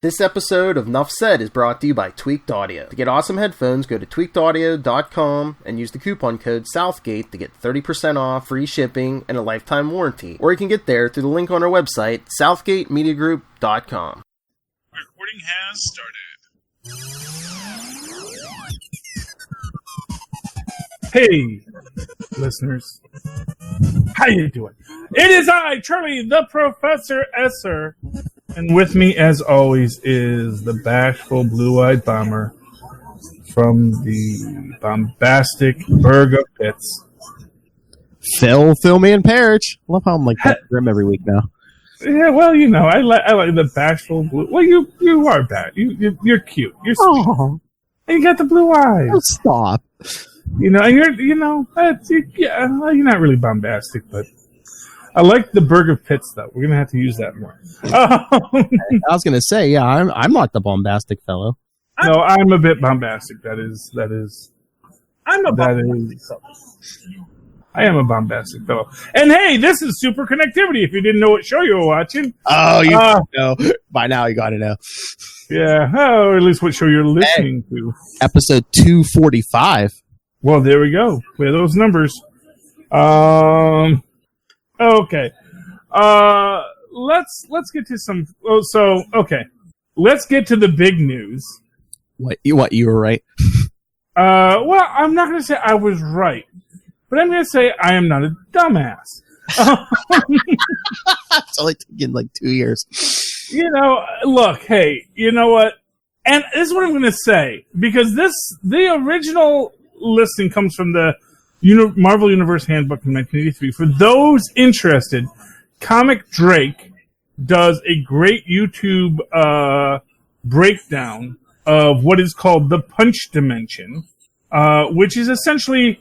This episode of Nuff Said is brought to you by Tweaked Audio. To get awesome headphones, go to tweakedaudio.com and use the coupon code Southgate to get 30% off, free shipping, and a lifetime warranty. Or you can get there through the link on our website, southgatemediagroup.com. Recording has started. Hey, listeners. How you doing? It is I, Charlie, the Professor Esser. And with me, as always, is the bashful blue-eyed bomber from the bombastic Burg of Pits. Phil me and Perich. I love how I'm like that grim every week now. Yeah, well, you know, I like the bashful blue. Well, you are bad. You're cute. You're sweet. Oh, And you got the blue eyes. oh, stop. You know, and you're not really bombastic, but I like the Burg of Pits, though. We're gonna have to use that more. I was gonna say, yeah, I'm not the bombastic fellow. No, I'm a bit bombastic. That is. I am a bombastic fellow. And hey, this is Superconnectivity. If you didn't know what show you were watching, Oh, you know. By now, you got to know. yeah, or at least what show you're listening to. Episode 245. Well, there we go. Clear those numbers. Okay. Let's get to some. Okay. Let's get to the big news. What you were right. Well, I'm not going to say I was right, but I'm going to say I am not a dumbass. It's only taken like 2 years. You know, look, hey, you know what? And this is what I'm going to say, because the original listing comes from the Marvel Universe Handbook from 1983. For those interested, Comic Drake does a great YouTube breakdown of what is called the Punch Dimension, which is essentially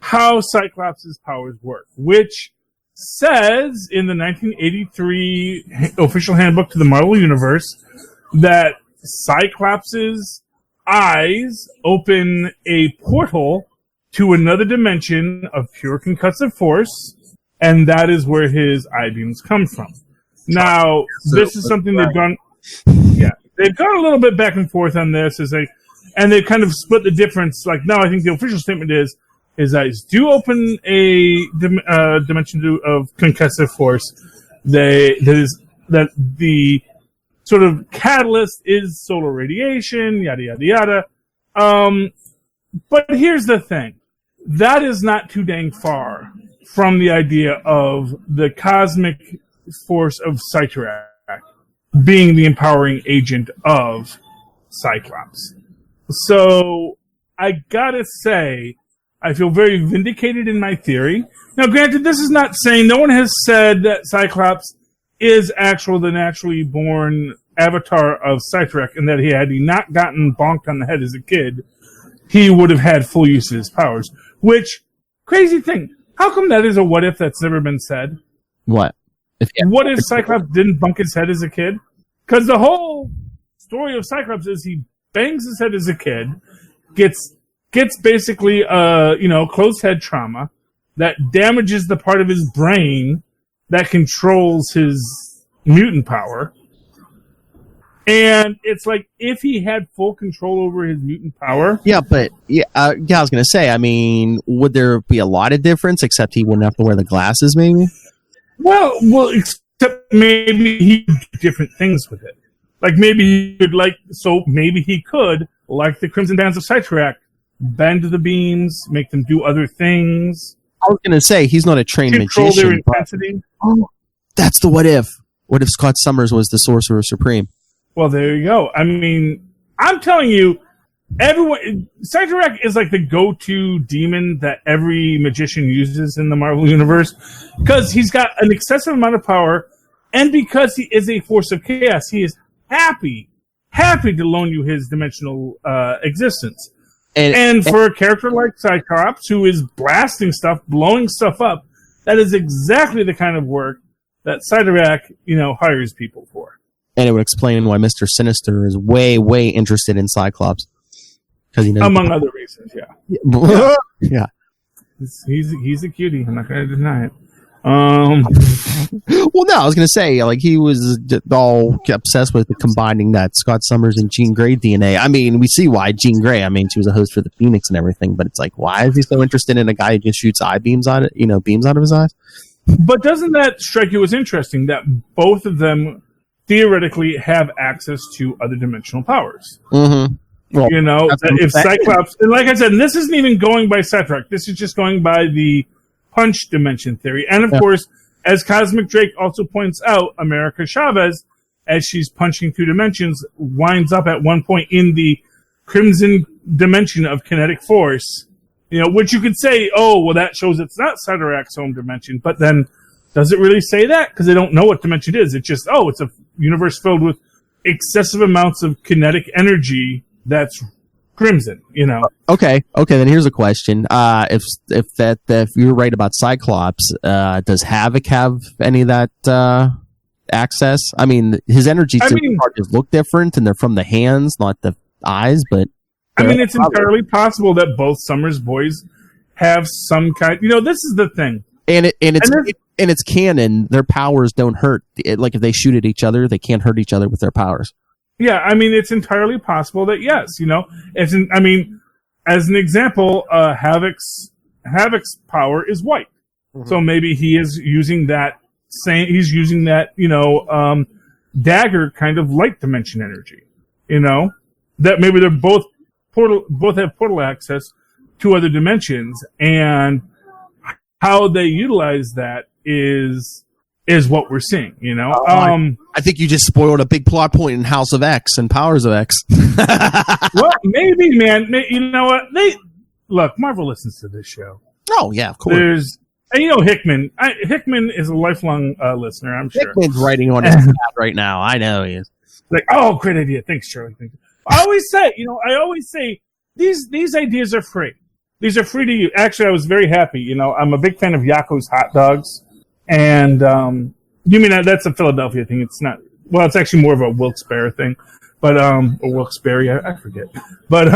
how Cyclops' powers work, which says in the 1983 official handbook to the Marvel Universe that Cyclops' eyes open a portal to another dimension of pure concussive force, and that is where his eye beams come from. Now, this is something they've gone a little bit back and forth on this, and they kind of split the difference. Like, now I think the official statement is his eyes do open a dimension of concussive force. That the sort of catalyst is solar radiation, yada yada yada. But here's the thing: that is not too dang far from the idea of the cosmic force of Cytrak being the empowering agent of Cyclops. So I gotta say, I feel very vindicated in my theory. Now, granted, this is not saying, no one has said that Cyclops is the naturally born avatar of Cytrak, and that had he not gotten bonked on the head as a kid, he would have had full use of his powers. Which, crazy thing, how come that is a what if that's never been said? What? What if Cyclops didn't bunk his head as a kid? Because the whole story of Cyclops is he bangs his head as a kid, gets basically closed head trauma that damages the part of his brain that controls his mutant power. And it's like, if he had full control over his mutant power... Yeah, but I was going to say, I mean, would there be a lot of difference, except he wouldn't have to wear the glasses, maybe? Well, except maybe he could do different things with it. Like, maybe he could, like the Crimson Bands of Cytrak, bend the beams, make them do other things. I was going to say, he's not a trained control magician. Their intensity. That's the what if. What if Scott Summers was the Sorcerer Supreme? Well, there you go. I mean, I'm telling you, Cytrak is like the go-to demon that every magician uses in the Marvel Universe, because he's got an excessive amount of power, and because he is a force of chaos, he is happy to loan you his dimensional existence. And for a character like Cyclops, who is blasting stuff, blowing stuff up, that is exactly the kind of work that Cytrak, hires people for. And it would explain why Mr. Sinister is way, way interested in Cyclops. Among other reasons, yeah. Yeah. He's a cutie. I'm not going to deny it. Well, no, I was going to say, like, he was all obsessed with combining that Scott Summers and Jean Grey DNA. I mean, we see why Jean Grey. I mean, she was a host for the Phoenix and everything, but it's like, why is he so interested in a guy who just shoots beams out of his eyes? But doesn't that strike you as interesting that both of them theoretically have access to other dimensional powers? Mm-hmm. Well, If Cyclops, and like I said, and this isn't even going by Star Trek. This is just going by the punch dimension theory. And of course, as Cosmic Drake also points out, America Chavez, as she's punching through dimensions, winds up at one point in the crimson dimension of kinetic force. Which you could say, oh, well, that shows it's not Cyttorak's home dimension. But then, does it really say that? Because they don't know what dimension it is. It's just, it's a universe filled with excessive amounts of kinetic energy that's crimson, Okay, then here's a question. If you're right about Cyclops, does Havoc have any of that access? I mean, his energy charges look different, and they're from the hands, not the eyes, but... it's entirely possible that both Summers boys have some kind... this is the thing. And it's canon, their powers don't hurt. Like, if they shoot at each other, they can't hurt each other with their powers. Yeah, it's entirely possible that, yes, as an example, Havoc's power is white. Mm-hmm. So maybe he is using that dagger kind of light dimension energy, that maybe they're both have portal access to other dimensions, and how they utilize that is what we're seeing, I think you just spoiled a big plot point in House of X and Powers of X. Well, maybe, man. You know what? Look, Marvel listens to this show. Oh, yeah, of course. Hickman. Hickman is a lifelong listener, I'm sure. Hickman's writing on his pad right now. I know he is. Like, oh, great idea. Thanks, Charlie. I always say, these ideas are free. These are free to you. Actually, I was very happy. I'm a big fan of Yakko's hot dogs. And you mean that's a Philadelphia thing? It's not. Well, it's actually more of a Wilkes-Barre thing, but or Wilkes-Barre, I forget. But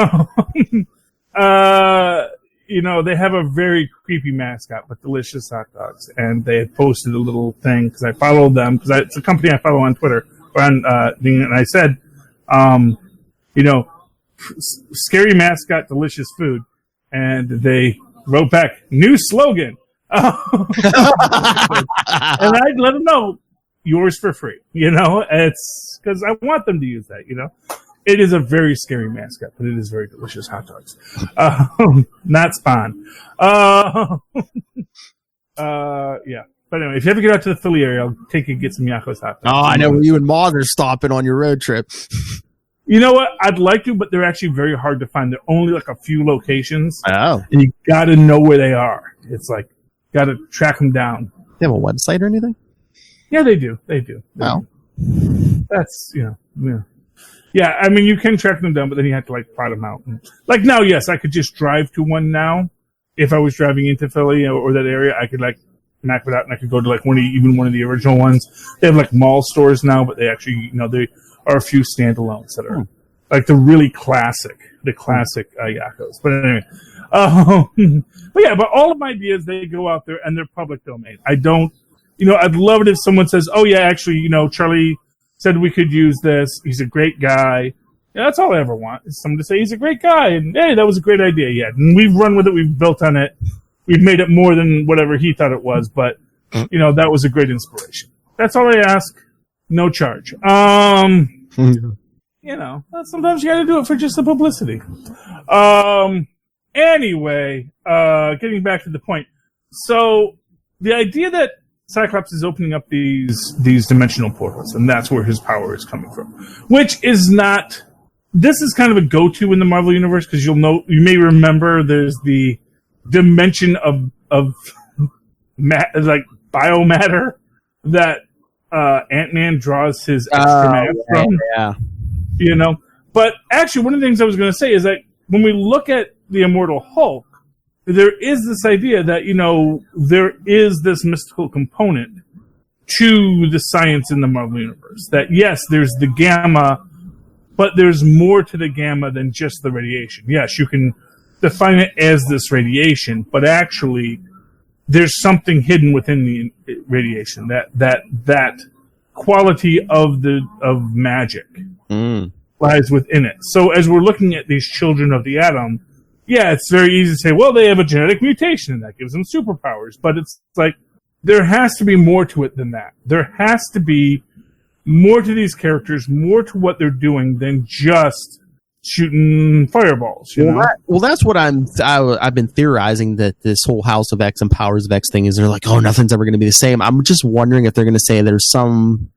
they have a very creepy mascot with delicious hot dogs, and they had posted a little thing because I followed them because it's a company I follow on Twitter or on and I said, scary mascot, delicious food, and they wrote back, new slogan. And I'd let them know, yours for free. It's because I want them to use that. It is a very scary mascot, but it is very delicious hot dogs. Not Spawn. Yeah. But anyway, if you ever get out to the Philly area, I'll take you and get some Yakko's hot dogs. Oh, I know where you and Mog are stopping on your road trip. You know what? I'd like to, but they're actually very hard to find. They're only like a few locations. Oh. And you got to know where they are. It's like, got to track them down. They have a website or anything? Yeah, they do. They do. That's, yeah. Yeah, you can track them down, but then you have to, plot them out. Like, now, yes, I could just drive to one now. If I was driving into Philly or that area, I could, map it out, and I could go to, one of the original ones. They have, mall stores now, but they actually, they are a few standalones that are, the really classic, Yakkos. But anyway. But all of my ideas, they go out there and they're public domain. I don't, I'd love it if someone says, oh yeah, actually, Charlie said we could use this. He's a great guy. Yeah, that's all I ever want is someone to say he's a great guy. And hey, that was a great idea. Yeah. And we've run with it. We've built on it. We've made it more than whatever he thought it was. But, that was a great inspiration. That's all I ask. No charge. Sometimes you got to do it for just the publicity. Anyway, getting back to the point. So, the idea that Cyclops is opening up these dimensional portals, and that's where his power is coming from. Which is not... This is kind of a go-to in the Marvel Universe, because you may remember there's the dimension of biomatter that Ant-Man draws his extra mass from. Yeah. But actually, one of the things I was going to say is that when we look at the Immortal Hulk, there is this idea that, there is this mystical component to the science in the Marvel Universe. That, yes, there's the gamma, but there's more to the gamma than just the radiation. Yes, you can define it as this radiation, but actually, there's something hidden within the radiation. That quality of magic lies within it. So as we're looking at these children of the atom, yeah, it's very easy to say, well, they have a genetic mutation and that gives them superpowers. But it's like, there has to be more to it than that. There has to be more to these characters, more to what they're doing than just shooting fireballs. You know? Well, that's what I've been theorizing, that this whole House of X and Powers of X thing is, they're like, oh, nothing's ever going to be the same. I'm just wondering if they're going to say there's some,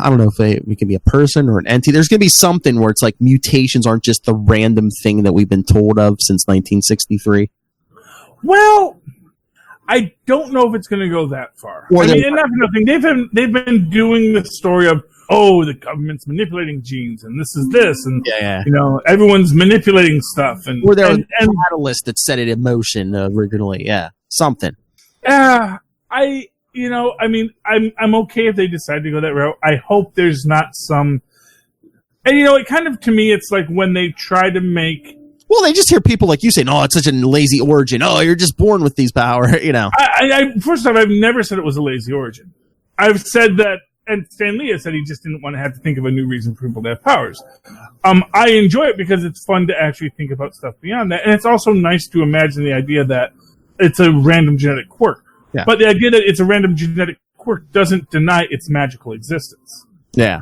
I don't know if it can be a person or an entity. There's going to be something where it's like mutations aren't just the random thing that we've been told of since 1963. Well, I don't know if it's going to go that far. I mean, enough for nothing. They've been doing the story of, oh, the government's manipulating genes, and this is this, and you know, everyone's manipulating stuff, and or there was a catalyst that set it in motion originally. Yeah, something. I mean, I'm okay if they decide to go that route. I hope there's not some, and you know, it kind of, to me, it's like when they try to make. Well, they just hear people like you saying, "Oh, it's such a lazy origin. Oh, you're just born with these powers." You know. First off, I've never said it was a lazy origin. I've said that, and Stan Lee has said he just didn't want to have to think of a new reason for people to have powers. I enjoy it because it's fun to actually think about stuff beyond that, and it's also nice to imagine the idea that it's a random genetic quirk. Yeah. But the idea that it's a random genetic quirk doesn't deny its magical existence. Yeah.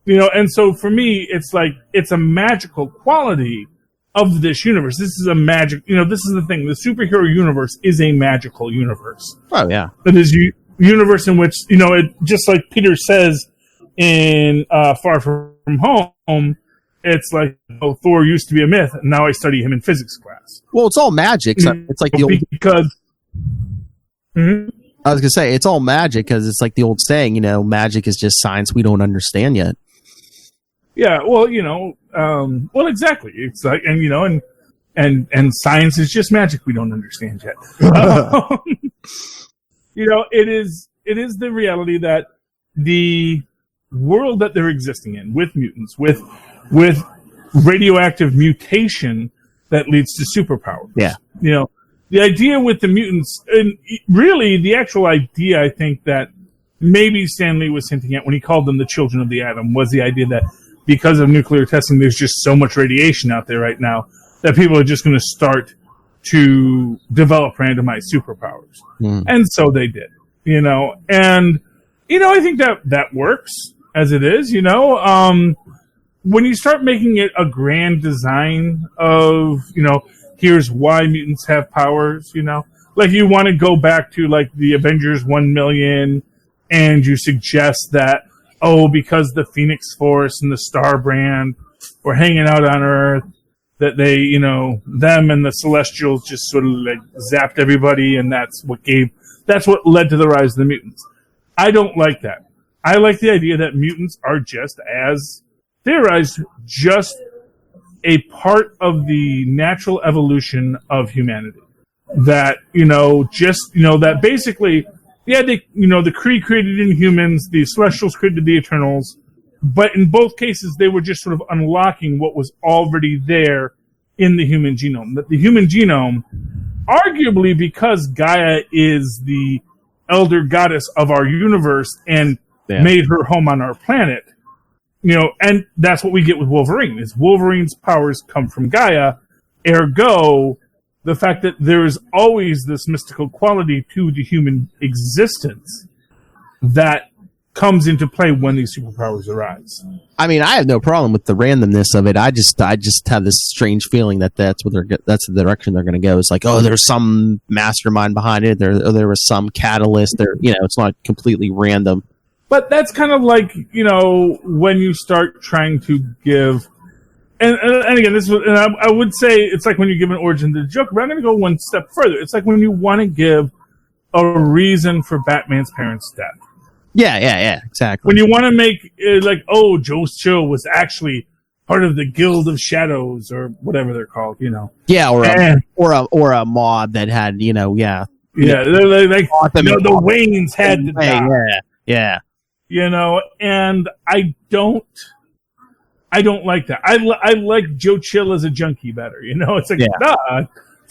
You know, and so for me, it's like, it's a magical quality of this universe. This is a magic, you know, this is the thing. The superhero universe is a magical universe. Oh, yeah. It is a universe in which, you know, it just like Peter says in Far From Home, it's like, oh, Thor used to be a myth, and now I study him in physics class. Well, it's all magic. So it's like the old... Because... Mm-hmm. I was going to say, it's all magic because it's like the old saying, you know, magic is just science we don't understand yet. Yeah, well, you know, well, exactly. It's like, and, you know, and science is just magic we don't understand yet. You know, it is the reality that the world that they're existing in, with mutants, with radioactive mutation that leads to superpowers. Yeah. You know, the idea with the mutants, and really the actual idea, I think, that maybe Stan Lee was hinting at when he called them the children of the atom, was the idea that because of nuclear testing, there's just so much radiation out there right now that people are just going to start to develop randomized superpowers. And so they did, you know. And, you know, I think that works as it is, you know. When you start making it a grand design of, you know, here's why mutants have powers, you know. Like, you want to go back to, like, the Avengers 1 million, and you suggest that, oh, because the Phoenix Force and the Star Brand were hanging out on Earth, that they, you know, them and the Celestials just sort of, like, zapped everybody, and that's what led to the rise of the mutants. I don't like that. I like the idea that mutants are just, as theorized, just a part of the natural evolution of humanity. That, you know, just, you know, that basically, yeah, they, you know, the Kree created Inhumans, the Celestials created the Eternals, but in both cases, they were just sort of unlocking what was already there in the human genome. That the human genome, arguably because Gaia is the elder goddess of our universe and made her home on our planet, you know, and that's what we get with Wolverine, is Wolverine's powers come from Gaia, ergo, the fact that there is always this mystical quality to the human existence that comes into play when these superpowers arise. I mean, I have no problem with the randomness of it. I just have this strange feeling that that's the direction they're going to go. It's like, oh, there's some mastermind behind it. There was some catalyst. There, you know, it's not completely random. But that's kind of like, you know, when you start trying to give, and again, I would say it's like when you give an origin to the Joker, but I'm going to go one step further. It's like when you want to give a reason for Batman's parents' death. Yeah, exactly. When you want to make it like, oh, Joe Chill was actually part of the Guild of Shadows or whatever they're called, you know. Yeah, or a mob that had, you know, yeah, like the Waynes had to die. Yeah. You know, and I don't like that. I like Joe Chill as a junkie better. You know, it's like,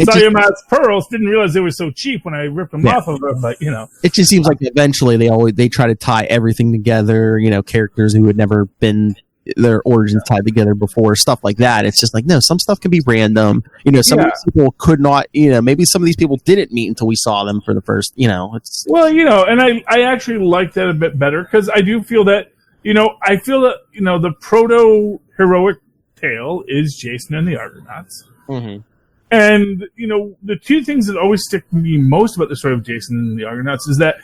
Siamese pearls. Didn't realize they were so cheap when I ripped them off of her, but it just seems like eventually they try to tie everything together. Characters who had never been their origins tied together before, stuff like that. It's just like, no, some stuff can be random. Some of these people could not. Maybe some of these people didn't meet until we saw them for the first. It's and I actually like that a bit better because I do feel that I feel that the proto heroic tale is Jason and the Argonauts. Mm-hmm. And, the two things that always stick to me most about the story of Jason and the Argonauts is that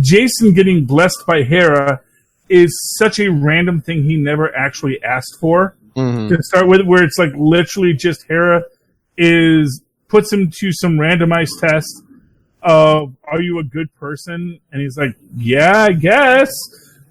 Jason getting blessed by Hera is such a random thing he never actually asked for. Mm-hmm. To start with, where it's like literally just Hera puts him to some randomized test of, are you a good person? And he's like, yeah, I guess.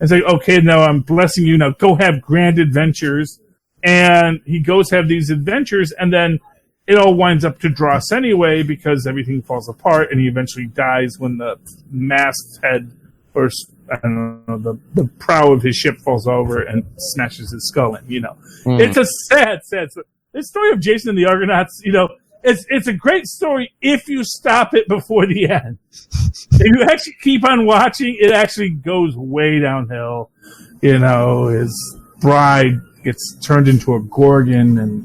It's like, okay, now I'm blessing you. Now go have grand adventures. And he goes have these adventures, and then it all winds up to Dross anyway because everything falls apart, and he eventually dies when the masthead, or I don't know, the prow of his ship falls over and snatches his skull in. It's a sad story. This story of Jason and the Argonauts, it's a great story if you stop it before the end. If you actually keep on watching, it actually goes way downhill. His bride gets turned into a Gorgon, and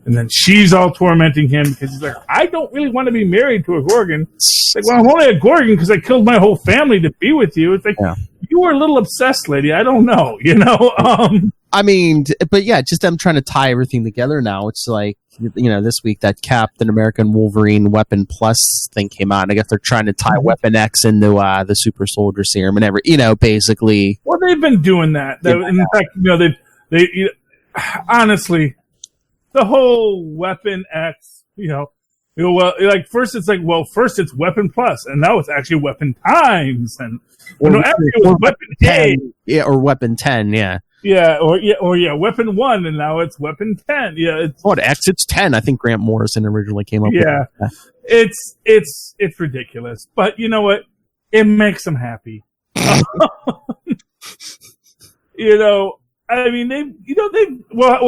then she's all tormenting him because he's like, I don't really want to be married to a Gorgon. It's like, well, I'm only a Gorgon because I killed my whole family to be with you. It's like, you were a little obsessed, lady. I don't know, but yeah, just them trying to tie everything together now. It's like, this week that Captain America and Wolverine Weapon Plus thing came out, and I guess they're trying to tie Weapon X into the Super Soldier Serum and basically. Well, they've been doing that. In fact, they honestly, the whole Weapon X, first it's Weapon Plus, and now it's actually Weapon Times, and actually it was Weapon 10, or Weapon 10, Weapon 1, and now it's Weapon 10. It's 10. I think Grant Morrison originally came up with that. It's ridiculous, but you know what? It makes them happy. We'll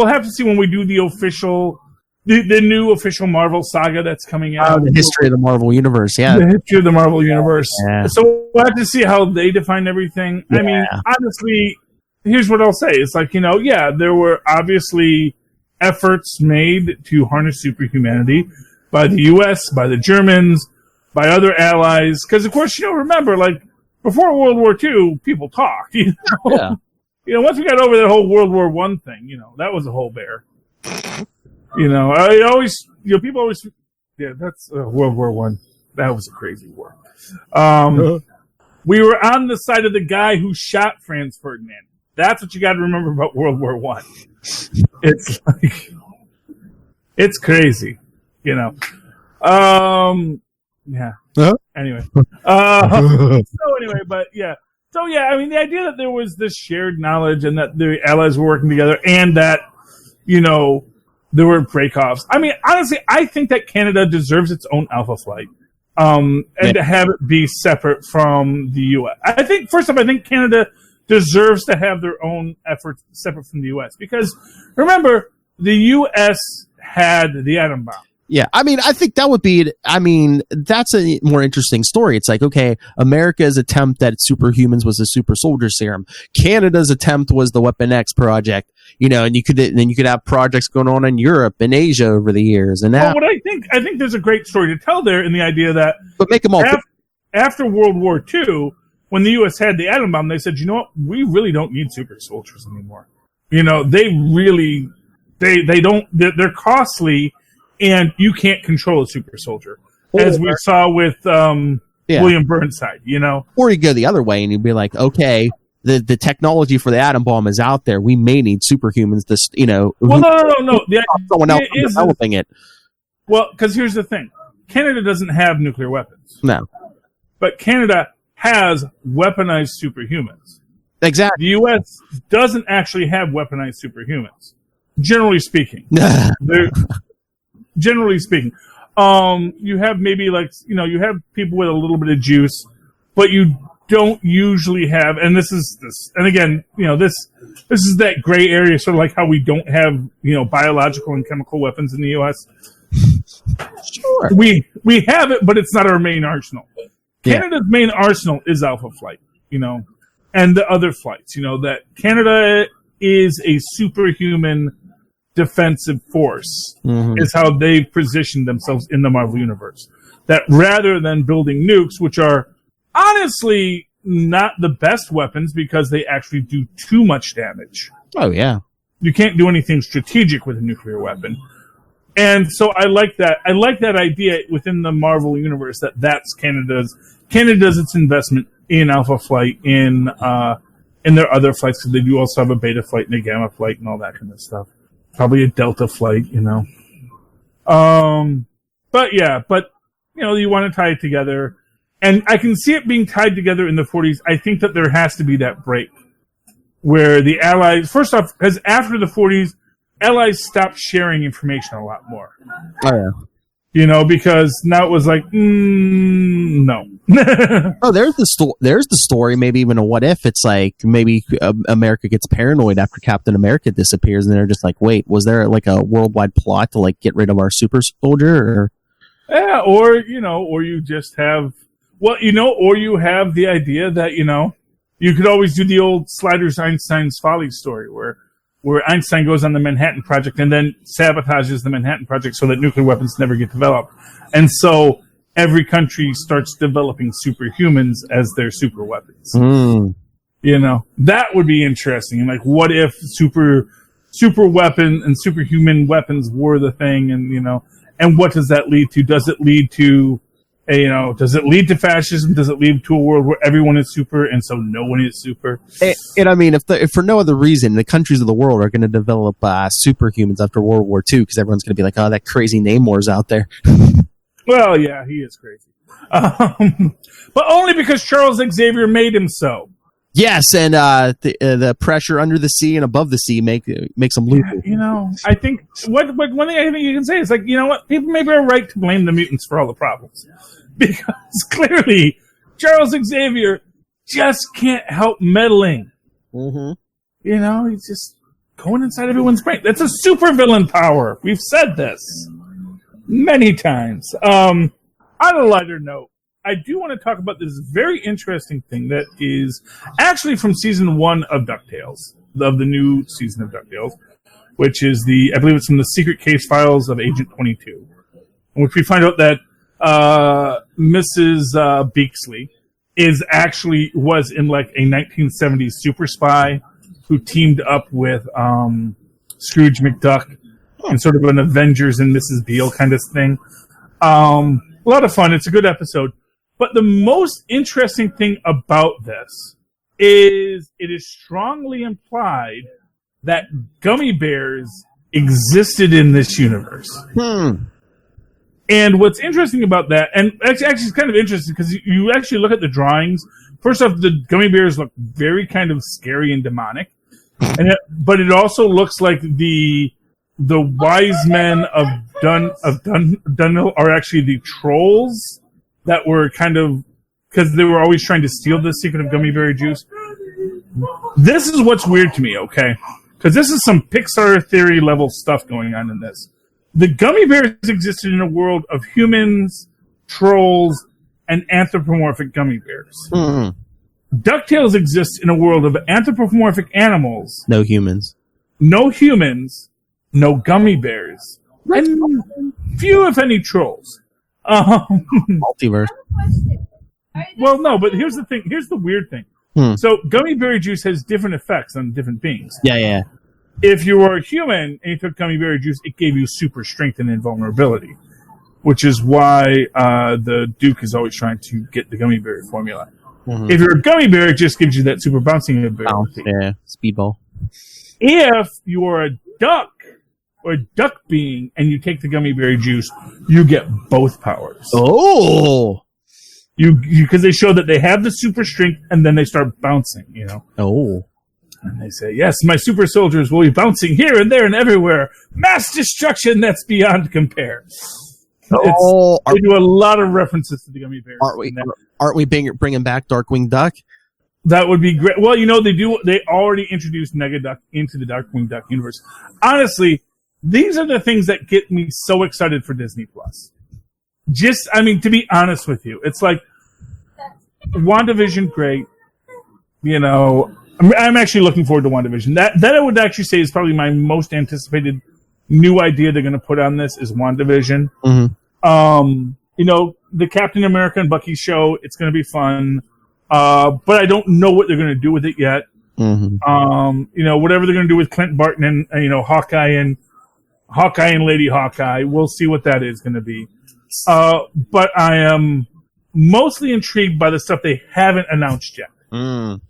have to see when we do the new official Marvel saga that's coming out. The history of the Marvel Universe, The history of the Marvel Universe. Yeah. So we'll have to see how they define everything. Yeah. Honestly, here's what I'll say. It's like, there were obviously efforts made to harness superhumanity by the U.S., by the Germans, by other allies. Because, of course, remember, before World War II, people talked, Yeah. Once we got over that whole World War I thing, that was a whole bear. People always, that's World War I. That was a crazy war. We were on the side of the guy who shot Franz Ferdinand. That's what you got to remember about World War I. It's like, it's crazy, Yeah. Anyway. The idea that there was this shared knowledge and that the allies were working together and that, there were breakoffs. Honestly, I think that Canada deserves its own Alpha Flight. To have it be separate from the U.S. I think Canada deserves to have their own efforts separate from the U.S. Because, remember, the U.S. had the atom bomb. Yeah, I think that would be, that's a more interesting story. It's like, okay, America's attempt at superhumans was the super soldier serum. Canada's attempt was the Weapon X project, and you could have projects going on in Europe and Asia over the years. And now, what I think there's a great story to tell there in the idea that, but make them all after World War II, when the U.S. had the atom bomb, they said, you know what, we really don't need super soldiers anymore. They're costly. And you can't control a super soldier, as we saw with William Burnside, Or you go the other way and you'd be like, okay, the technology for the atom bomb is out there. We may need superhumans to, Well, no. Someone else developing it. Well, because here's the thing. Canada doesn't have nuclear weapons. No. But Canada has weaponized superhumans. Exactly. The U.S. doesn't actually have weaponized superhumans, generally speaking. Generally speaking, you have maybe you have people with a little bit of juice, but you don't usually have. And this is that gray area, sort of like how we don't have biological and chemical weapons in the U.S. Sure. We have it, but it's not our main arsenal. Canada's main arsenal is Alpha Flight, and the other flights. That Canada is a superhuman defensive force is how they've positioned themselves in the Marvel Universe. That rather than building nukes, which are honestly not the best weapons because they actually do too much damage. Oh, yeah. You can't do anything strategic with a nuclear weapon. And so I like that. I like that idea within the Marvel Universe that's Canada's its investment in Alpha Flight, in their other flights, because they do also have a Beta Flight and a Gamma Flight and all that kind of stuff. Probably a Delta Flight, But you want to tie it together. And I can see it being tied together in the 40s. I think that there has to be that break where the Allies, first off, because after the 40s, Allies stopped sharing information a lot more. Oh, yeah. Because now it was like, no. Oh, there's the story. Maybe even a what if. It's like maybe America gets paranoid after Captain America disappears, and they're just like, wait, was there like a worldwide plot to like get rid of our super soldier? Or... Yeah, or you just have, or you have the idea that you could always do the old Sliders Einstein's Folly story where Einstein goes on the Manhattan Project and then sabotages the Manhattan Project so that nuclear weapons never get developed. And so every country starts developing superhumans as their super weapons. That would be interesting. Like, what if super weapon and superhuman weapons were the thing? And what does that lead to? Does it lead to fascism? Does it lead to a world where everyone is super and so no one is super? And I mean, if for no other reason, the countries of the world are going to develop superhumans after World War II, because everyone's going to be like, oh, that crazy Namor's out there. Well, yeah, he is crazy. But only because Charles Xavier made him so. Yes, and the pressure under the sea and above the sea makes them lose. I think one thing I think you can say is like, people maybe are right to blame the mutants for all the problems, because clearly Charles Xavier just can't help meddling. He's just going inside everyone's brain. That's a supervillain power. We've said this many times. On a lighter note, I do want to talk about this very interesting thing that is actually from season 1 of DuckTales, of the new season of DuckTales, which is I believe it's from the Secret Case Files of Agent 22, in which we find out that Mrs. Beaksley was in like a 1970s super spy who teamed up with Scrooge McDuck in sort of an Avengers and Mrs. Beale kind of thing. A lot of fun. It's a good episode. But the most interesting thing about this is it is strongly implied that gummy bears existed in this universe. And what's interesting about that, and actually it's kind of interesting because you actually look at the drawings. First off, the gummy bears look very kind of scary and demonic, but it also looks like the wise men of Dunhill are actually the trolls that were kind of, because they were always trying to steal the secret of gummy berry juice. This is what's weird to me, okay? Because this is some Pixar theory level stuff going on in this. The gummy bears existed in a world of humans, trolls, and anthropomorphic gummy bears. DuckTales exists in a world of anthropomorphic animals. No humans. No gummy bears. And few, if any, trolls. Multiverse. Well, no, but here's the thing. Here's the weird thing. So, gummy berry juice has different effects on different beings. Yeah. If you were a human and you took gummy berry juice, it gave you super strength and invulnerability, which is why the Duke is always trying to get the gummy berry formula. If you're a gummy bear, it just gives you that super bouncing ability. Yeah, speedball. If you're a duck or a duck being and you take the gummy berry juice, you get both powers. Oh! Because they show that they have the super strength and then they start bouncing, Oh. And they say, yes, my super soldiers will be bouncing here and there and everywhere. Mass destruction that's beyond compare. They do a lot of references to the gummy bears. Aren't we bringing back Darkwing Duck? That would be great. Well, they already introduced Negaduck into the Darkwing Duck universe. Honestly, these are the things that get me so excited for Disney Plus. to be honest with you, it's like WandaVision, great. I'm actually looking forward to WandaVision. That I would actually say is probably my most anticipated new idea they're going to put on this is WandaVision. Mm-hmm. The Captain America and Bucky show, it's going to be fun. But I don't know what they're going to do with it yet. Mm-hmm. Whatever they're going to do with Clint Barton and, Hawkeye and Lady Hawkeye, we'll see what that is going to be. But I am mostly intrigued by the stuff they haven't announced yet. Mm.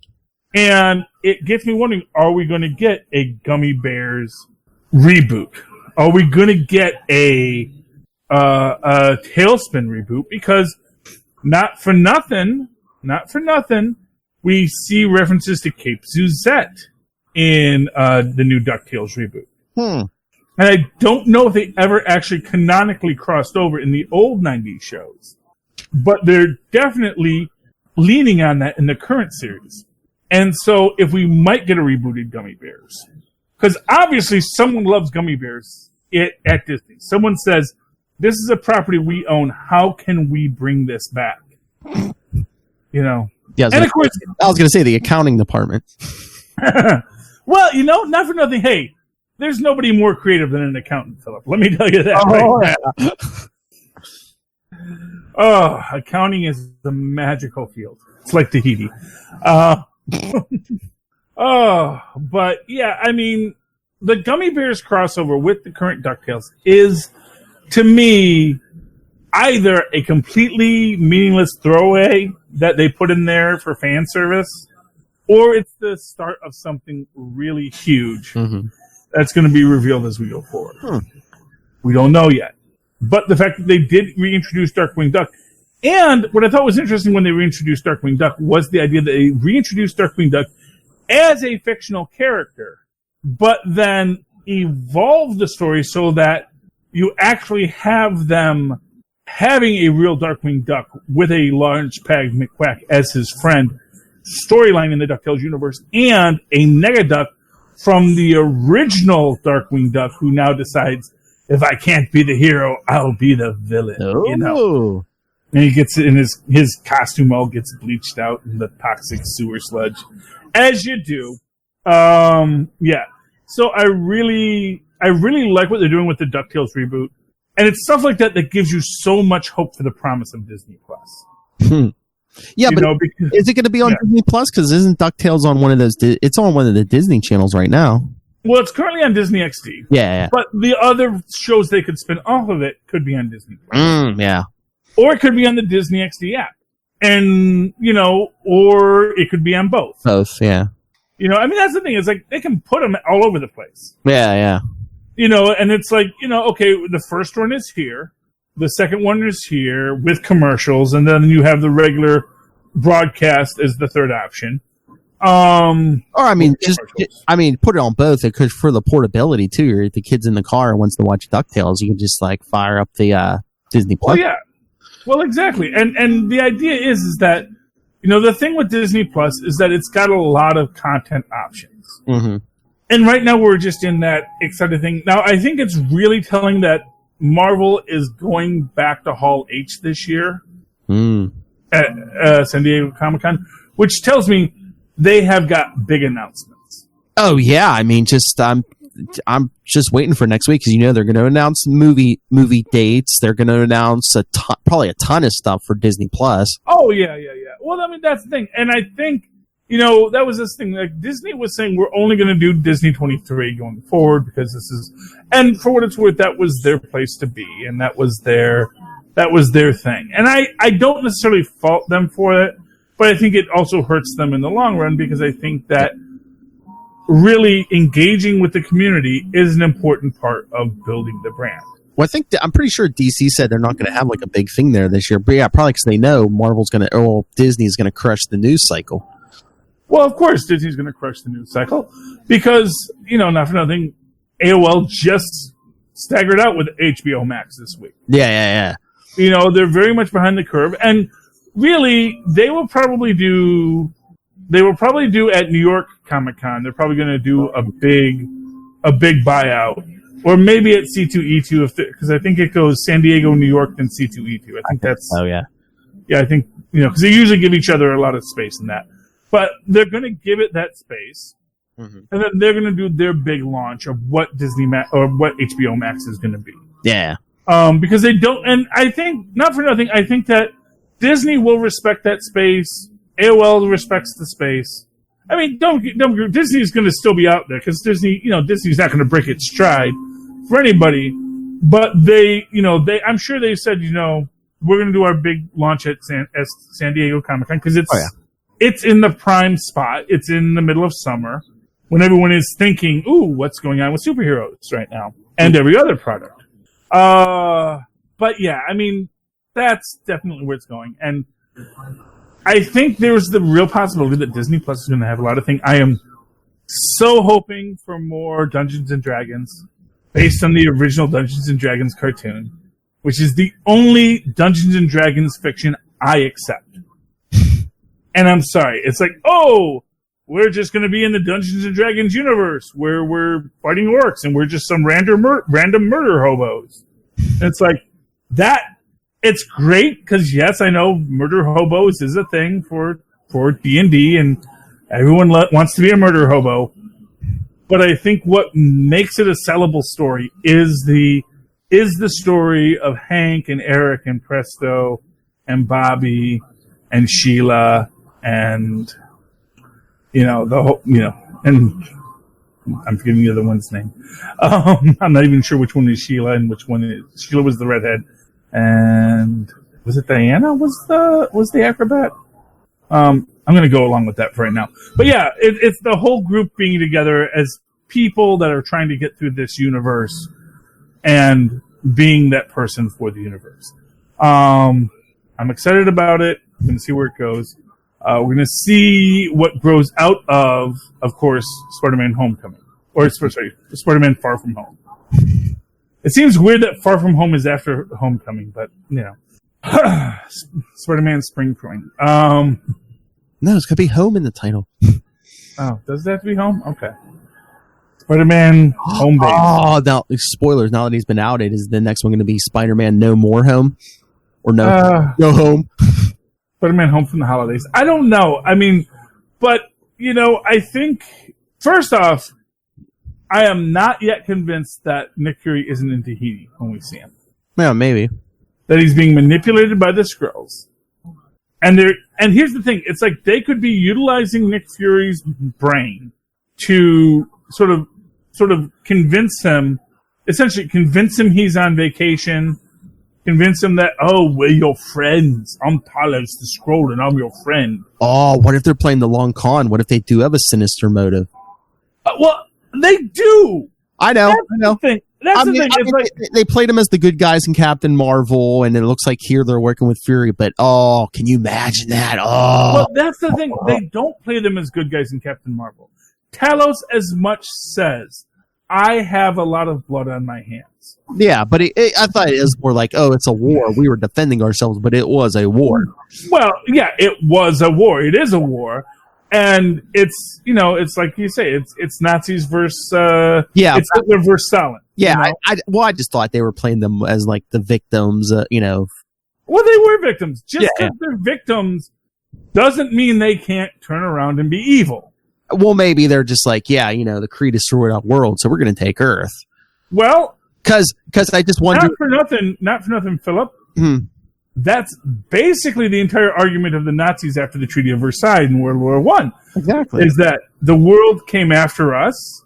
And it gets me wondering, are we going to get a Gummy Bears reboot? Are we going to get a Tailspin reboot? Because not for nothing, we see references to Cape Suzette in the new DuckTales reboot. And I don't know if they ever actually canonically crossed over in the old 90s shows. But they're definitely leaning on that in the current series. And so if we might get a rebooted Gummy Bears, because obviously someone loves Gummy Bears at Disney. Someone says, this is a property we own. How can we bring this back? Yeah, and of course, I was going to say the accounting department. Well, not for nothing. Hey, there's nobody more creative than an accountant, Philip. Let me tell you that. Accounting is the magical field. It's like Tahiti. But yeah, the Gummy Bears crossover with the current DuckTales is, to me, either a completely meaningless throwaway that they put in there for fan service, or it's the start of something really huge that's going to be revealed as we go forward. We don't know yet. But the fact that they did reintroduce Darkwing Duck, and what I thought was interesting when they reintroduced Darkwing Duck was the idea that they reintroduced Darkwing Duck as a fictional character, but then evolved the story so that you actually have them having a real Darkwing Duck with a Launchpad McQuack as his friend storyline in the DuckTales universe, and a Negaduck from the original Darkwing Duck who now decides, if I can't be the hero, I'll be the villain. Oh. And he gets in his costume all gets bleached out in the toxic sewer sludge, as you do. Yeah. So I really like what they're doing with the DuckTales reboot, and it's stuff like that that gives you so much hope for the promise of Disney Plus. Yeah, because, is it going to be on Disney Plus? Because isn't DuckTales on one of those? It's on one of the Disney channels right now. Well, it's currently on Disney XD. Yeah. But the other shows they could spin off of it could be on Disney Plus. Yeah. Or it could be on the Disney XD app. And, or it could be on both. Both, yeah. That's the thing. It's like they can put them all over the place. Yeah. And it's like, okay, the first one is here. The second one is here with commercials. And then you have the regular broadcast as the third option. Or put it on both. It could, for the portability too. If the kids in the car wants to watch DuckTales, you can just fire up the Disney Plus. Oh yeah, well exactly. And the idea is that the thing with Disney Plus is that it's got a lot of content options. Mm-hmm. And right now we're just in that excited thing. Now I think it's really telling that Marvel is going back to Hall H this year at San Diego Comic-Con, which tells me they have got big announcements. Oh yeah, I'm just waiting for next week because they're going to announce movie dates. They're going to announce probably a ton of stuff for Disney Plus. Oh yeah. Well, that's the thing, and I think that was this thing. Like Disney was saying, we're only going to do Disney 23 going forward because this is, and for what it's worth, that was their place to be, and that was their thing. And I don't necessarily fault them for it. But I think it also hurts them in the long run because I think that really engaging with the community is an important part of building the brand. Well, I'm pretty sure DC said they're not going to have a big thing there this year. But yeah, probably because they know Disney's going to crush the news cycle. Well, of course, Disney's going to crush the news cycle because, not for nothing, AOL just staggered out with HBO Max this week. Yeah. They're very much behind the curve, and really, they will probably do at New York Comic Con. They're probably going to do a big buyout Or maybe at C2E2, because I think it goes San Diego, New York, then C2E2. I think that's... Oh, yeah. Yeah, I think, because they usually give each other a lot of space in that. But they're going to give it that space, and then they're going to do their big launch of what what HBO Max is going to be. Yeah. Because they don't... And I think, not for nothing, I think that Disney will respect that space. AOL respects the space. I mean, Disney's going to still be out there, because Disney's not going to break its stride for anybody, but I'm sure they said, we're going to do our big launch at San Diego Comic-Con, because it's in the prime spot. It's in the middle of summer when everyone is thinking, ooh, what's going on with superheroes right now, and every other product. But yeah, I mean, that's definitely where it's going. And I think there's the real possibility that Disney Plus is going to have a lot of things. I am so hoping for more Dungeons and Dragons based on the original Dungeons and Dragons cartoon, which is the only Dungeons and Dragons fiction I accept. And I'm sorry. It's like, oh, we're just going to be in the Dungeons and Dragons universe where we're fighting orcs and we're just some random murder hobos. And it's like, that, it's great because, yes, I know murder hobos is a thing for D&D and everyone wants to be a murder hobo. But I think what makes it a sellable story is the story of Hank and Eric and Presto and Bobby and Sheila and and I'm forgetting the other one's name. I'm not even sure which one is Sheila and which one is Sheila was the redhead, and was it Diana was the acrobat? I'm going to go along with that for right now. But yeah, it's the whole group being together as people that are trying to get through this universe and being that person for the universe. I'm excited about it. I'm going to see where it goes. We're going to see what grows out of course, Spider-Man Homecoming. Or, sorry, Spider-Man Far From Home. It seems weird that Far From Home is after Homecoming, but, Spider-Man Spring Spring. No, it's going to be Home in the title. Oh, does that have to be Home? Okay. Spider-Man Home Base. Oh, now, spoilers, now that he's been outed, is the next one going to be Spider-Man No More Home? Or No Home? Spider-Man Home from the Holidays. I don't know. I mean, but, I think, first off, I am not yet convinced that Nick Fury isn't in Tahiti when we see him. Yeah, maybe. That he's being manipulated by the Skrulls. And here's the thing. It's like they could be utilizing Nick Fury's brain to sort of convince him he's on vacation, convince him that, oh, we're your friends. I'm Talos the Skrull and I'm your friend. Oh, what if they're playing the long con? What if they do have a sinister motive? Well, they do. I know. That's the thing. It's like, they played him as the good guys in Captain Marvel, and it looks like here they're working with Fury, but can you imagine that? Oh. Well, that's the thing. They don't play them as good guys in Captain Marvel. Talos as much says, I have a lot of blood on my hands. Yeah, but I thought it was more like, it's a war. We were defending ourselves, but it was a war. Well, yeah, it was a war. It is a war. And it's, it's like you say, it's Nazis versus, it's Hitler versus Stalin. Yeah, I just thought they were playing them as like the victims, Well, they were victims. Just because they're victims doesn't mean they can't turn around and be evil. Well, maybe they're just like, the Kree destroyed our world, so we're going to take Earth. Well, because I just wonder. Not for nothing, Philip. That's basically the entire argument of the Nazis after the Treaty of Versailles in World War I. Exactly. Is that the world came after us,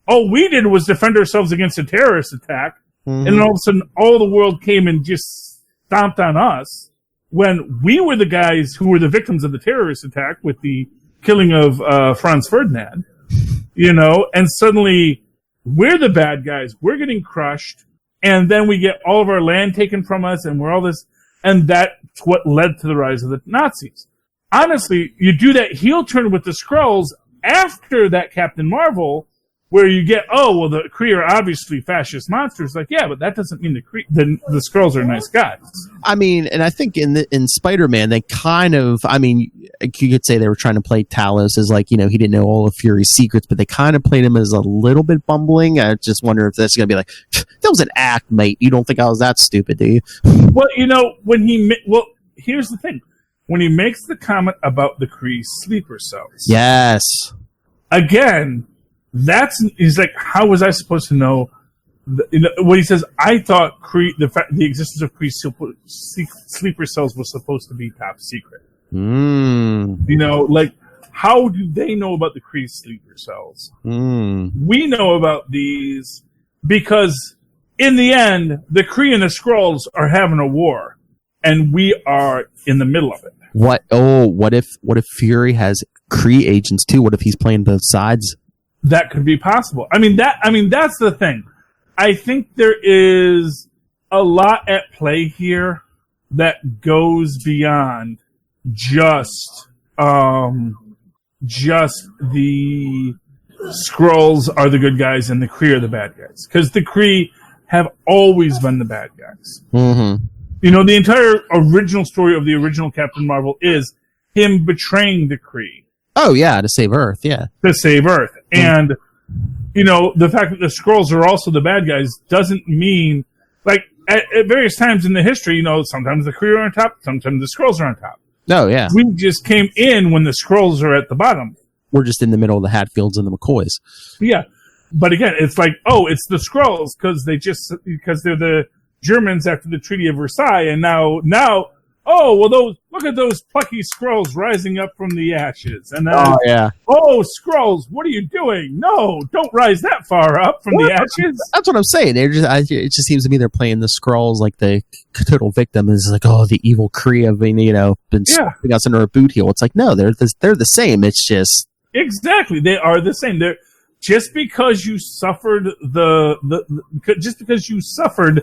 all we did was defend ourselves against a terrorist attack, and then all of a sudden all the world came and just stomped on us when we were the guys who were the victims of the terrorist attack with the killing of Franz Ferdinand, and suddenly we're the bad guys. We're getting crushed. And then we get all of our land taken from us, and we're all this, and that's what led to the rise of the Nazis. Honestly, you do that heel turn with the Skrulls after that Captain Marvel, where you get, oh, well, the Kree are obviously fascist monsters. Like, yeah, but that doesn't mean the Skrulls are nice guys. I mean, and I think in Spider-Man, they kind of, I mean, you could say they were trying to play Talos as like, he didn't know all of Fury's secrets, but they kind of played him as a little bit bumbling. I just wonder if that's going to be like, that was an act, mate. You don't think I was that stupid, do you? Well, here's the thing. When he makes the comment about the Kree sleeper cells. Yes. Again, he's like, how was I supposed to know? When he says, I thought the existence of Kree sleeper cells was supposed to be top secret. Like, how do they know about the Kree sleeper cells? We know about these because in the end, the Kree and the Skrulls are having a war, and we are in the middle of it. What if Fury has Kree agents too? What if he's playing both sides? That could be possible. I mean, that's the thing. I think there is a lot at play here that goes beyond just the Skrulls are the good guys and the Kree are the bad guys. Because the Kree have always been the bad guys. Mm-hmm. The entire original story of the original Captain Marvel is him betraying the Kree. Oh, yeah, to save Earth, yeah. To save Earth. And, the fact that the Skrulls are also the bad guys doesn't mean, like, at various times in the history, sometimes the Kree are on top, sometimes the Skrulls are on top. Oh, yeah. We just came in when the Skrulls are at the bottom. We're just in the middle of the Hatfields and the McCoys. Yeah. But again, it's like, oh, it's the Skrulls because they're the Germans after the Treaty of Versailles, and now, oh, well, look at those plucky Skrulls rising up from the ashes, and then, oh, Skrulls, what are you doing? No, don't rise that far up from the ashes. That's what I'm saying. It just seems to me they're playing the Skrulls like the total victim is like, oh, the evil Kree have been swapping us under a boot heel. It's like, no, they're the same. It's just exactly they are the same. They're just because you suffered just because you suffered.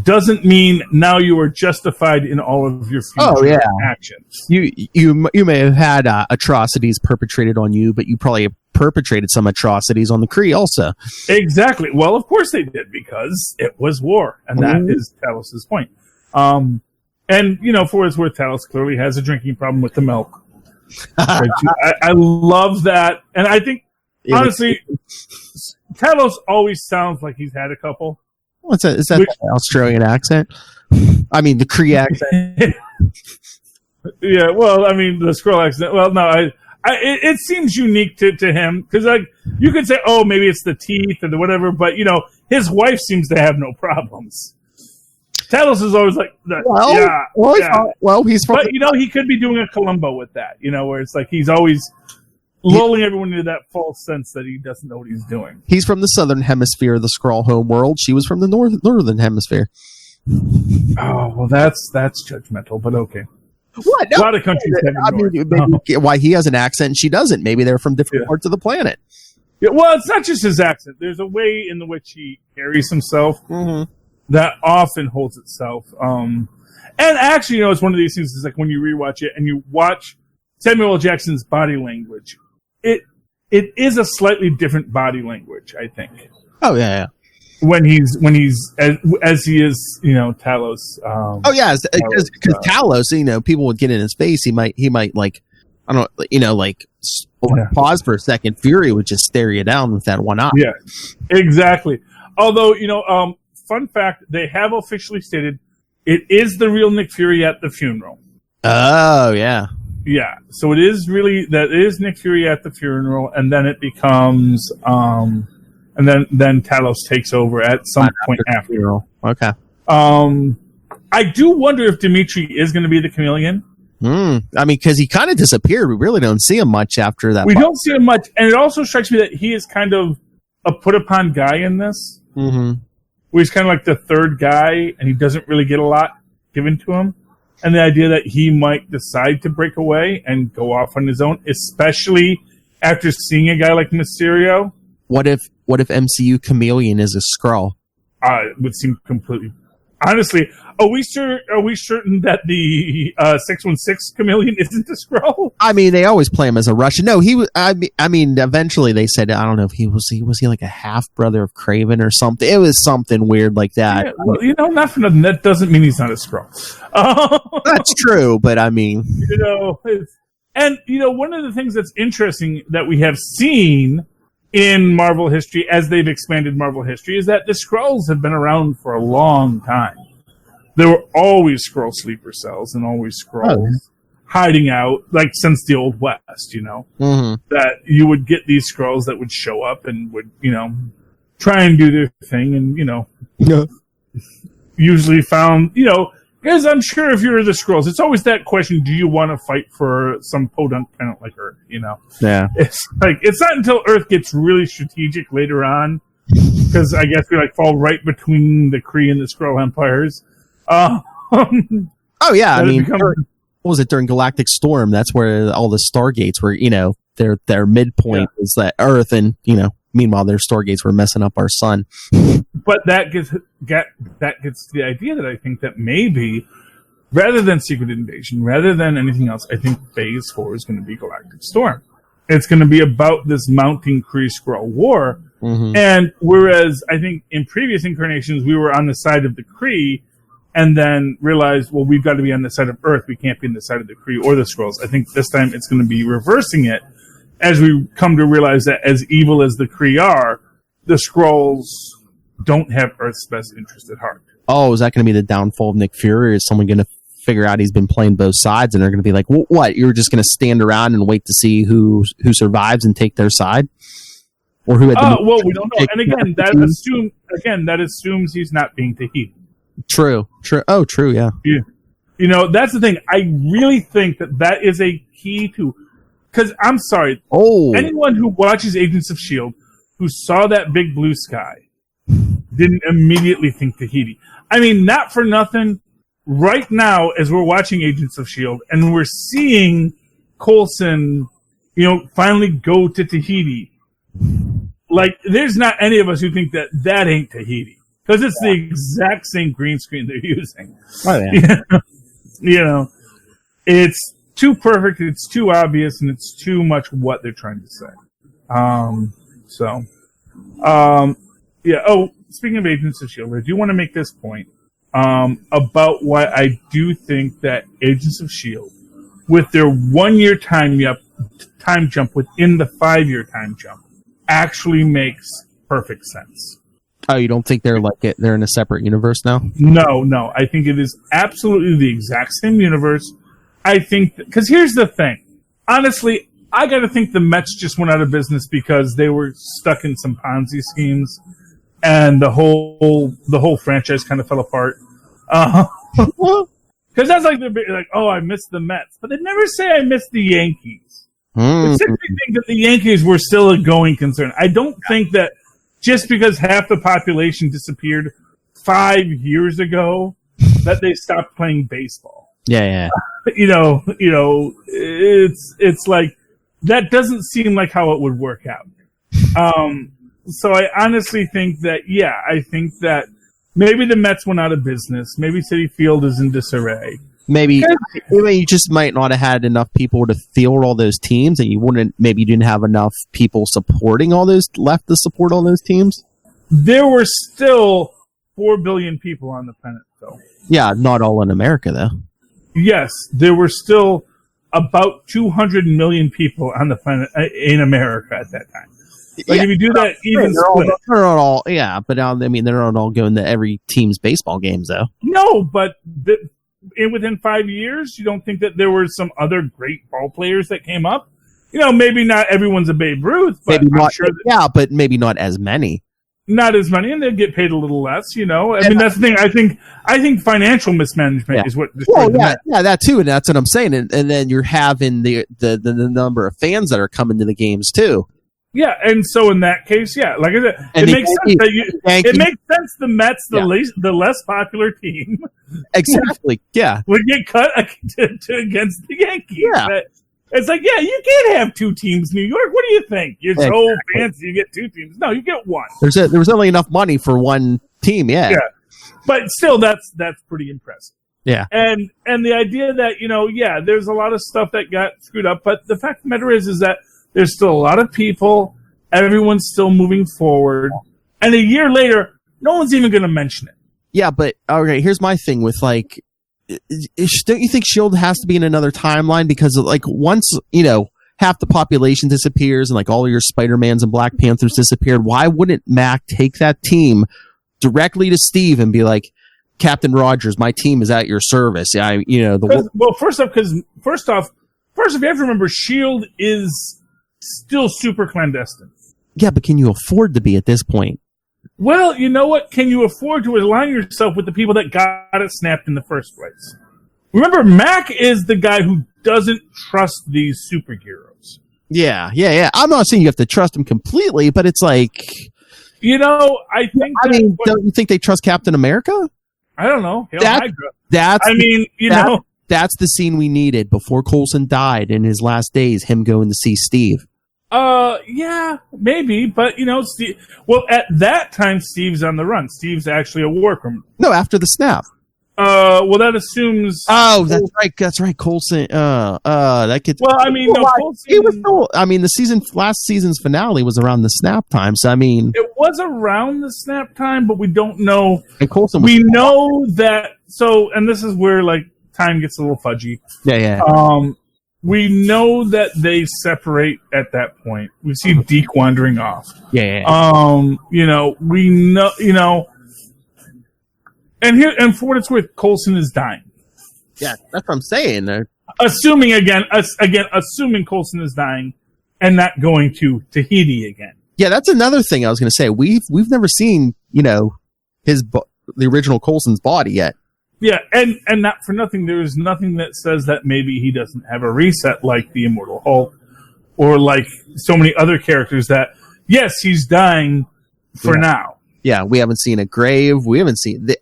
Doesn't mean now you are justified in all of your future actions. You may have had atrocities perpetrated on you, but you probably perpetrated some atrocities on the Kree also. Exactly. Well, of course they did, because it was war, and that is Talos' point. And, for what it's worth, Talos clearly has a drinking problem with the milk. I love that. And I think, honestly, Talos always sounds like he's had a couple. What's that? Is that the Australian accent? I mean, the Kree accent. Yeah, well, I mean, the Skrull accent. Well, no, it seems unique to him, because like you could say, oh, maybe it's the teeth or the whatever, but his wife seems to have no problems. Talos is always like, he's from. But he could be doing a Columbo with that, where it's like he's always lulling everyone into that false sense that he doesn't know what he's doing. He's from the southern hemisphere of the Skrull homeworld. She was from the northern hemisphere. Oh, well, that's judgmental, but okay. What? No, a lot of countries have why he has an accent and she doesn't. Maybe they're from different parts of the planet. Yeah, well, it's not just his accent. There's a way in which he carries himself that often holds itself. And actually, it's one of these things is like when you rewatch it and you watch Samuel L. Jackson's body language, it is a slightly different body language, I think. Oh yeah. When he's as he is, Talos. Because Talos, people would get in his face. He might like, I don't, pause for a second. Fury would just stare you down with that one eye. Yeah, exactly. Although, fun fact, they have officially stated it is the real Nick Fury at the funeral. Oh yeah. Yeah, so it is Nick Fury at the funeral, and then it becomes, and then Talos takes over at some point after. Funeral. Okay. I do wonder if Dimitri is going to be the chameleon. I mean, because he kind of disappeared. We really don't see him much after that. We don't see him much, and it also strikes me that he is kind of a put-upon guy in this. Mm-hmm. Where he's kind of like the third guy, and he doesn't really get a lot given to him. And the idea that he might decide to break away and go off on his own, especially after seeing a guy like Mysterio. What if MCU Chameleon is a Skrull? It would seem completely honestly, are we certain that the 616 chameleon isn't a Skrull? I mean, they always play him as a Russian. No, he was. I mean, eventually they said, I don't know if he was like a half brother of Kraven or something. It was something weird like that. Yeah, well, not for nothing. That doesn't mean he's not a Skrull. That's true, but I mean, one of the things that's interesting that we have seen in Marvel history as they've expanded Marvel history is that the Skrulls have been around for a long time. There were always Skrull sleeper cells and always Skrulls hiding out, like since the Old West, that you would get these Skrulls that would show up and would, try and do their thing and, usually found, because I'm sure if you're the Skrulls, it's always that question, do you want to fight for some podunk planet like Earth, Yeah. It's like, it's not until Earth gets really strategic later on, because I guess we fall right between the Kree and the Skrull empires. Oh yeah, I mean, what was it during Galactic Storm? That's where all the Stargates were, their midpoint is that Earth, and, meanwhile their Stargates were messing up our sun. But that gets to the idea that I think that maybe, rather than Secret Invasion, rather than anything else, I think Phase 4 is going to be Galactic Storm. It's going to be about this mounting Kree-Skrull war. Mm-hmm. And whereas I think in previous incarnations we were on the side of the Kree, and then realized, well, we've got to be on the side of Earth. We can't be on the side of the Kree or the Skrulls. I think this time it's going to be reversing it as we come to realize that as evil as the Kree are, the Skrulls don't have Earth's best interest at heart. Oh, is that going to be the downfall of Nick Fury? Or is someone going to figure out he's been playing both sides and they're going to be like, what? You're just going to stand around and wait to see who survives and take their side? Or who? We don't know. And again, that assumes he's not being Tahiti. True. Oh, true, yeah. That's the thing. I really think that is a key to... Because, I'm sorry, anyone who watches Agents of S.H.I.E.L.D., who saw that big blue sky, didn't immediately think Tahiti. I mean, not for nothing, right now, as we're watching Agents of S.H.I.E.L.D., and we're seeing Coulson, finally go to Tahiti, there's not any of us who think that ain't Tahiti. Because it's the exact same green screen they're using. Oh, yeah. It's too perfect, it's too obvious, and it's too much what they're trying to say. Speaking of Agents of S.H.I.E.L.D., I do want to make this point about why I do think that Agents of S.H.I.E.L.D., with their 1 year time jump within the 5-year time jump, actually makes perfect sense. Oh, you don't think they're in a separate universe now? No. I think it is absolutely the exact same universe. I think because here's the thing. Honestly, I got to think the Mets just went out of business because they were stuck in some Ponzi schemes, and the whole franchise kind of fell apart. Because that's I miss the Mets, but they never say I miss the Yankees. It's simply think that the Yankees were still a going concern. I don't think that. Just because half the population disappeared 5 years ago, that they stopped playing baseball. Yeah. It's like that doesn't seem like how it would work out. So I honestly think that I think that maybe the Mets went out of business. Maybe Citi Field is in disarray. Maybe you just might not have had enough people to field all those teams, and you didn't have enough people supporting all those left to support all those teams. There were still 4 billion people on the planet, though. Yeah, not all in America, though. Yes, there were still about 200 million people on the planet in America at that time. If you do that even split. They're not all, but now, they're not all going to every team's baseball games, though. No, but... within 5 years, you don't think that there were some other great ball players that came up? Maybe not everyone's a Babe Ruth, but I'm sure but maybe not as many. Not as many, and they'd get paid a little less, I mean, that's the thing. I think financial mismanagement is what destroyed that too, and that's what I'm saying. And then you're having the number of fans that are coming to the games, too. Yeah, and so in that case, like I said, it makes sense that it makes sense the Mets, the less popular team, exactly, would get cut against the Yankees. Yeah. But it's like, you can't have two teams, New York. What do you think? You're so fancy, you get two teams. No, you get one. There was only enough money for one team. Yeah. But still, that's pretty impressive. Yeah. And the idea that, there's a lot of stuff that got screwed up, but the fact of the matter is that there's still a lot of people, everyone's still moving forward, and a year later, no one's even going to mention it. Yeah, but, okay, here's my thing with, like, don't you think S.H.I.E.L.D. has to be in another timeline? Because, like, once, half the population disappears and, like, all of your Spider-Mans and Black Panthers disappeared, why wouldn't Mac take that team directly to Steve and be like, Captain Rogers, my team is at your service. First off, you have to remember, S.H.I.E.L.D. is still super clandestine. Yeah, but can you afford to be at this point? Well, you know what? Can you afford to align yourself with the people that got it snapped in the first place? Remember, Mac is the guy who doesn't trust these superheroes. Yeah. I'm not saying you have to trust him completely, but it's like... don't you think they trust Captain America? I don't know. That's the scene we needed before Coulson died in his last days, him going to see Steve. Yeah, maybe, but Steve. Well, at that time, Steve's on the run. Steve's actually a war criminal. No, after the snap. Well, that assumes. Oh, that's right. Coulson. That could. Well, I mean, Coulson. He was still. I mean, last season's finale was around the snap time. So I mean, it was around the snap time, but we don't know. And Coulson. We know that. So, and this is where like time gets a little fudgy. Yeah. We know that they separate at that point. We see Deke wandering off. Yeah. We know, and for what it's worth, Coulson is dying. Yeah, that's what I'm saying. Assuming Coulson is dying and not going to Tahiti again. Yeah, that's another thing I was going to say. We've never seen, the original Coulson's body yet. Yeah, and not for nothing, there is nothing that says that maybe he doesn't have a reset like the Immortal Hulk or like so many other characters that, yes, he's dying for now. Yeah, we haven't seen a grave. We haven't seen... They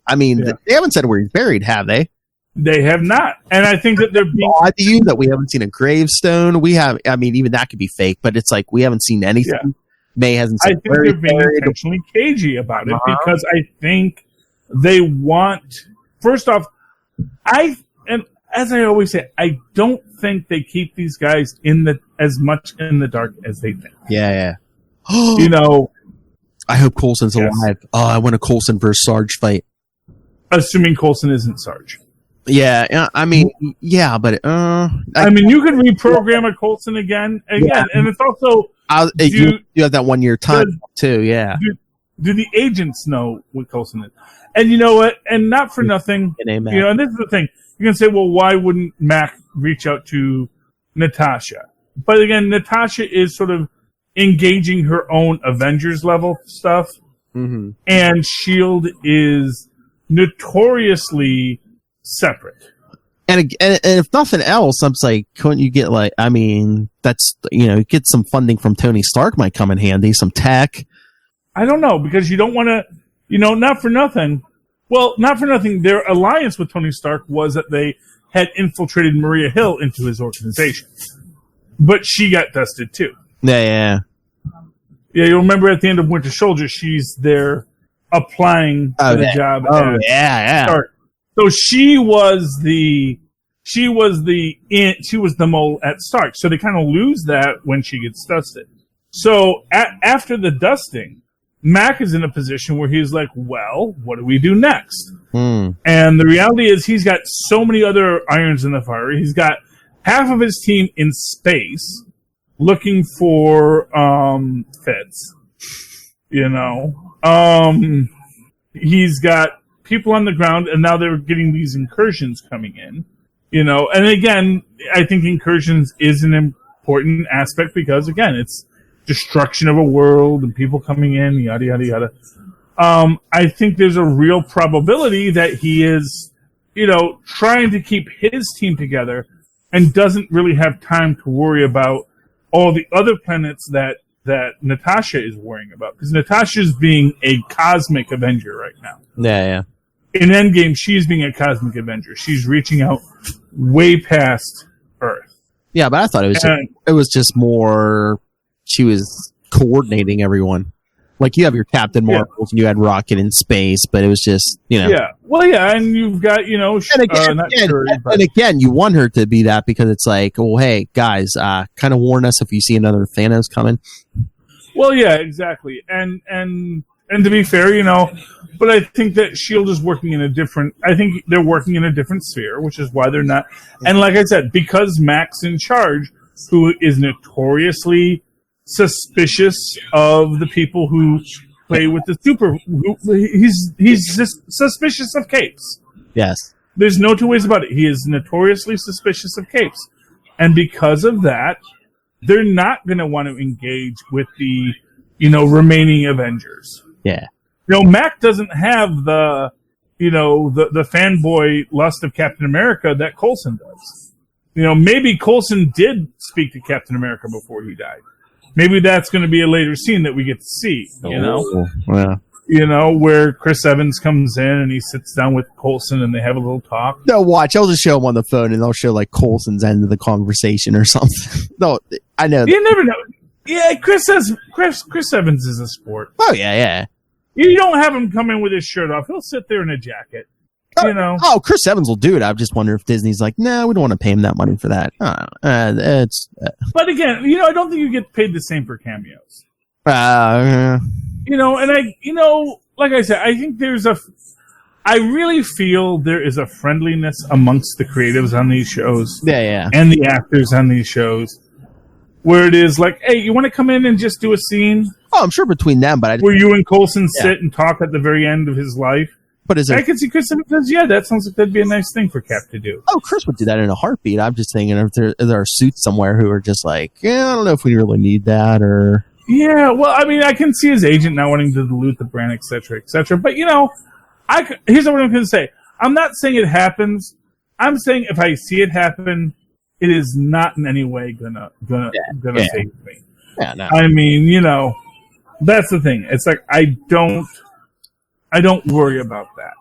haven't said where he's buried, have they? They have not. And I think that they're being... Odd to you that we haven't seen a gravestone. We have... I mean, even that could be fake, but it's like we haven't seen anything. Yeah. May hasn't said I think they're being intentionally cagey about it because I think they want... First off, and as I always say, I don't think they keep these guys as much in the dark as they think. Yeah. I hope Coulson's alive. Oh, I want a Coulson versus Sarge fight. Assuming Coulson isn't Sarge. Yeah, I mean, yeah, but I mean, you could reprogram a Coulson again, and it's also you have that 1 year time too. Yeah. Do the agents know what Coulson is? And you know what? And not for nothing, and this is the thing. You can say, well, why wouldn't Mac reach out to Natasha? But again, Natasha is sort of engaging her own Avengers level stuff, and S.H.I.E.L.D. is notoriously separate. And if nothing else, I'm like, couldn't you get that's get some funding from Tony Stark might come in handy, some tech. I don't know, because you don't want to. Not for nothing. Well, not for nothing. Their alliance with Tony Stark was that they had infiltrated Maria Hill into his organization. But she got dusted too. Yeah. Yeah, you'll remember at the end of Winter Soldier, she's there applying for the job. Yeah. Stark. So she was the mole at Stark. So they kind of lose that when she gets dusted. So after the dusting, Mac is in a position where he's like, well, what do we do next? And the reality is he's got so many other irons in the fire. He's got half of his team in space looking for Fitz. He's got people on the ground, and now they're getting these incursions coming in. And again, I think incursions is an important aspect because, again, it's destruction of a world and people coming in, yada, yada, yada. I think there's a real probability that he is, trying to keep his team together and doesn't really have time to worry about all the other planets that Natasha is worrying about. Because Natasha's being a cosmic Avenger right now. Yeah. In Endgame, she's being a cosmic Avenger. She's reaching out way past Earth. Yeah, but I thought it was just more... She was coordinating everyone. Like you have your Captain Marvels and you had Rocket in space, but it was just, Yeah. Well, yeah, and you've got, and again, you want her to be that because it's like, well, hey, guys, kind of warn us if you see another Thanos coming. Well, yeah, exactly. And to be fair, but I think that S.H.I.E.L.D. is working in I think they're working in a different sphere, which is why they're not. And like I said, because Mac's in charge, who is notoriously suspicious of the people who play with the he's just suspicious of capes. Yes. There's no two ways about it. He is notoriously suspicious of capes. And because of that, they're not going to want to engage with the, remaining Avengers. Yeah. Mac doesn't have the fanboy lust of Captain America that Coulson does. Maybe Coulson did speak to Captain America before he died. Maybe that's going to be a later scene that we get to see, Yeah. Where Chris Evans comes in and he sits down with Coulson and they have a little talk. No, watch. I'll just show him on the phone and they'll show like Coulson's end of the conversation or something. No, I know. You never know. Yeah, Chris Evans is a sport. Oh, yeah. You don't have him come in with his shirt off. He'll sit there in a jacket. Oh, Chris Evans will do it. I just wonder if Disney's like, no, we don't want to pay him that money for that. But again, I don't think you get paid the same for cameos. And like I said, I think I really feel there is a friendliness amongst the creatives on these shows. Yeah. And the actors on these shows. Where it is like, hey, you want to come in and just do a scene? Oh, I'm sure between them, but where you and Coulson sit and talk at the very end of his life. But I can see Chris says, yeah, that sounds like that'd be a nice thing for Cap to do. Oh, Chris would do that in a heartbeat. I'm just thinking if there are suits somewhere who are just like, I don't know if we really need that or. Yeah, well, I mean, I can see his agent not wanting to dilute the brand, et cetera, et cetera. But here's what I'm going to say. I'm not saying it happens. I'm saying if I see it happen, it is not in any way gonna save me. Yeah, no. I mean, that's the thing. It's like I don't worry about that.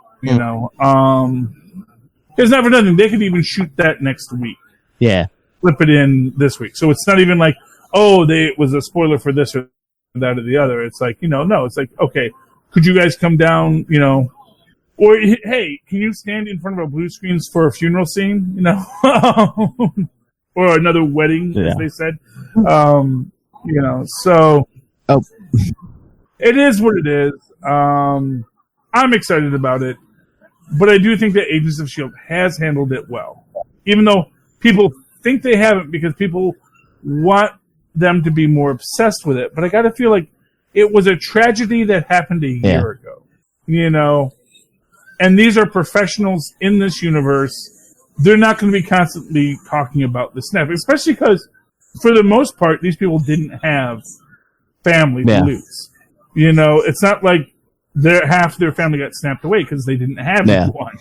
There's never nothing. They could even shoot that next week. Yeah. Flip it in this week. So it's not even like, it was a spoiler for this or that or the other. It's like, no, it's like, okay, could you guys come down, or hey, can you stand in front of a blue screen for a funeral scene, or another wedding, as they said, so it is what it is. I'm excited about it, but I do think that Agents of S.H.I.E.L.D. has handled it well, even though people think they haven't because people want them to be more obsessed with it. But I got to feel like it was a tragedy that happened a year ago, and these are professionals in this universe. They're not going to be constantly talking about the snap, especially because for the most part, these people didn't have family to lose. It's not like half their family got snapped away because they didn't have anyone.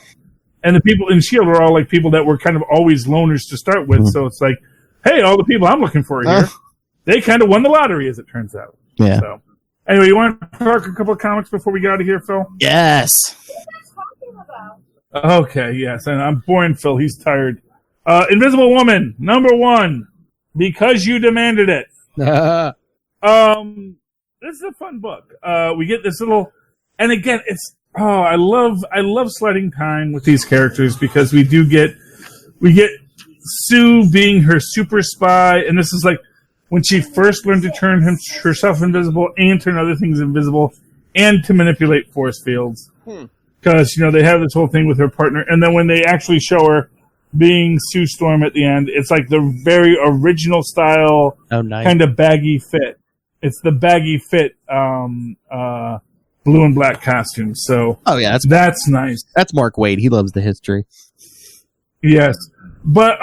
And the people in S.H.I.E.L.D. are all like people that were kind of always loners to start with. Mm-hmm. So it's like, hey, all the people I'm looking for here, they kind of won the lottery, as it turns out. Yeah. So anyway, you want to talk a couple of comics before we get out of here, Phil? Yes. Okay, yes. And I'm boring Phil. He's tired. Invisible Woman, #1, because you demanded it. This is a fun book. We get this little, and again, I love sliding time with these characters because we get Sue being her super spy, and this is like when she first learned to turn herself invisible and turn other things invisible and to manipulate force fields. Because, they have this whole thing with her partner, and then when they actually show her being Sue Storm at the end, it's like the very original style, kind of baggy fit. It's the baggy fit, blue and black costume. So, that's nice. That's Mark Waid. He loves the history. Yes, but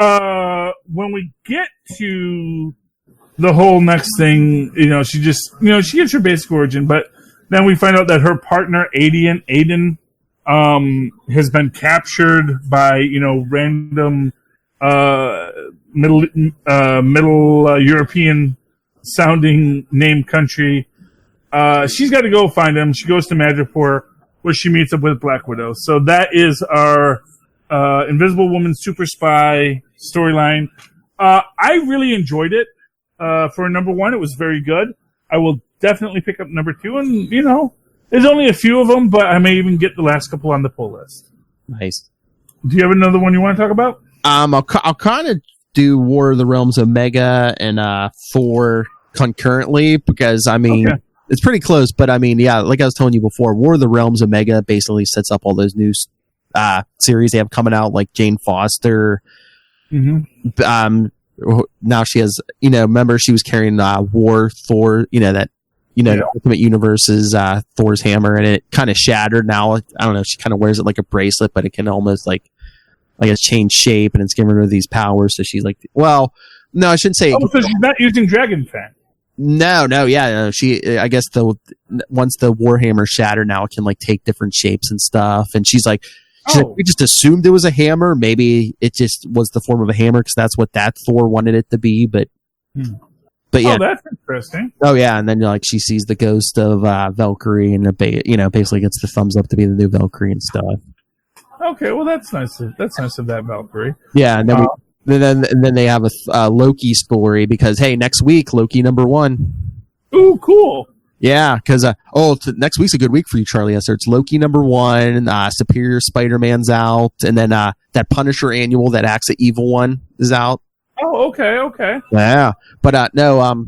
when we get to the whole next thing, she just, she gives her basic origin, but then we find out that her partner Aiden, has been captured by, random, middle European sounding name country. She's got to go find him. She goes to Madripoor where she meets up with Black Widow. So that is our, Invisible Woman Super Spy storyline. I really enjoyed it. For #1, it was very good. I will definitely pick up number 2, and there's only a few of them, but I may even get the last couple on the pull list. Nice. Do you have another one you want to talk about? I'll kind of do War of the Realms Omega and Thor concurrently because it's pretty close. But like I was telling you before, War of the Realms Omega basically sets up all those new series they have coming out, like Jane Foster. Mm-hmm. Now she has, remember she was carrying War Thor, the Ultimate Universe's Thor's hammer, and it kind of shattered. Now I don't know. She kind of wears it like a bracelet, but it can almost like it's changed shape and it's giving her these powers. So she's like, well, no, I shouldn't say. Oh, so she's not using Dragon Fang. No. She, I guess once the Warhammer shattered, now it can like take different shapes and stuff. And she's like, we just assumed it was a hammer. Maybe it just was the form of a hammer because that's what that Thor wanted it to be. But yeah, that's interesting. Oh yeah, and then she sees the ghost of Valkyrie, and basically gets the thumbs up to be the new Valkyrie and stuff. Okay, well that's nice. That's nice of that Valkyrie. Yeah, and then they have a Loki story because next week Loki #1. Ooh, cool. Yeah, because next week's a good week for you, Charlie. So it's Loki #1, Superior Spider-Man's out, and then that Punisher annual, that Axe the Evil one, is out. Oh, okay. Yeah, but no.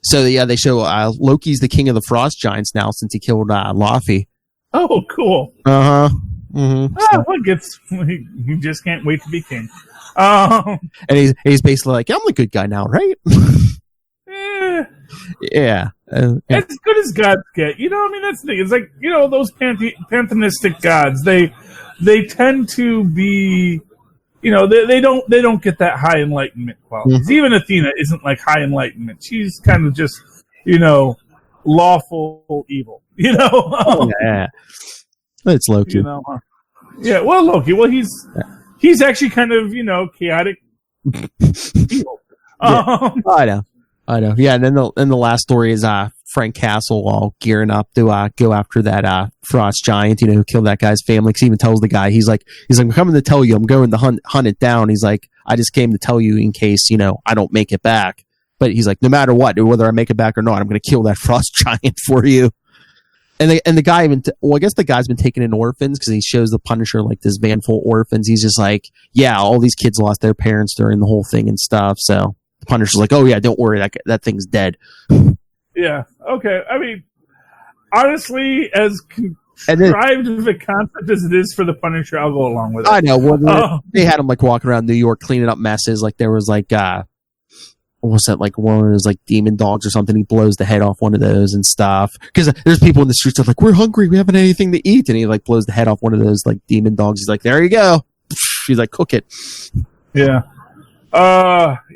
So yeah, they show Loki's the king of the Frost Giants now since he killed Laufey. Oh, cool. Mm-hmm. He just can't wait to be king. And he's basically like, I'm the good guy now, right? Yeah. As good as gods get. That's the thing. It's like, those pantheistic gods, they tend to be, they don't get that high enlightenment qualities. Mm-hmm. Even Athena isn't like high enlightenment. She's kind of just, lawful evil, Yeah. It's Loki. Yeah, well, Loki. Well, he's actually kind of, chaotic evil. I know. Yeah, and then the last story is Frank Castle all gearing up to go after that Frost Giant, who killed that guy's family. Because he even tells the guy, he's like, I'm coming to tell you, I'm going to hunt it down. He's like, I just came to tell you in case, I don't make it back. But he's like, no matter what, whether I make it back or not, I'm going to kill that Frost Giant for you. And the guy even, I guess the guy's been taken in orphans because he shows the Punisher like this van full of orphans. He's just like, yeah, all these kids lost their parents during the whole thing and stuff. So the Punisher's like, oh yeah, don't worry, that thing's dead. Yeah. Okay. I mean, honestly, as contrived of a concept as it is for the Punisher, I'll go along with it. I know. Well, they had him like walking around New York cleaning up messes. Like there was like, what's that, like one of those like demon dogs or something? He blows the head off one of those and stuff. Because there's people in the streets that are like, we're hungry, we haven't anything to eat, and he like blows the head off one of those like demon dogs. He's like, there you go. He's like, cook it. Yeah.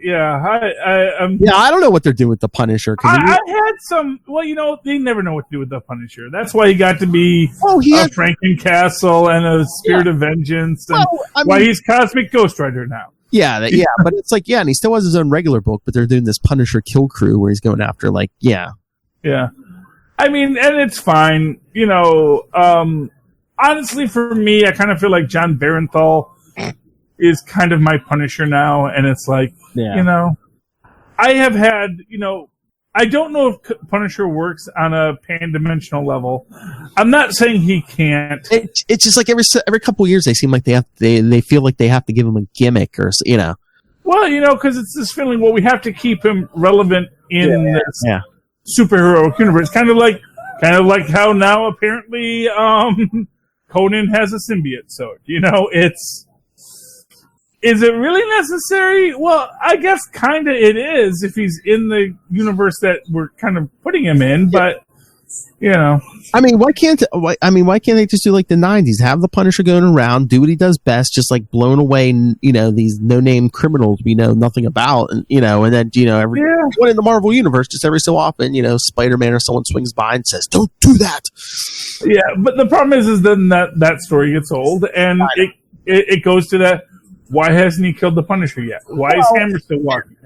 Yeah. I don't know what they're doing with the Punisher. I had some. Well, they never know what to do with the Punisher. That's why he got to be a Frankencastle and a Spirit of Vengeance, and why he's Cosmic Ghost Rider now. Yeah, but it's like, and he still has his own regular book, but they're doing this Punisher kill crew where he's going after, like, yeah. I mean, and it's fine, honestly, for me, I kind of feel like John Barenthal is kind of my Punisher now, and it's like, I have had, I don't know if Punisher works on a pan-dimensional level. I'm not saying he can't. It's just like every couple of years they seem like they feel like they have to give him a gimmick or Well, because it's this feeling. Well, we have to keep him relevant in this superhero universe. Kind of like how now apparently Conan has a symbiote. So is it really necessary? Well, I guess kind of it is if he's in the universe that we're kind of putting him in, but I mean, why can't they just do like the 90s? Have the Punisher going around, do what he does best, just like blowing away, these no-name criminals we know nothing about, and and then everyone in the Marvel universe, just every so often, Spider-Man or someone swings by and says, "Don't do that." Yeah, but the problem is then that story gets old, and it goes to that. Why hasn't he killed the Punisher yet? Why is Hammerhead still walking?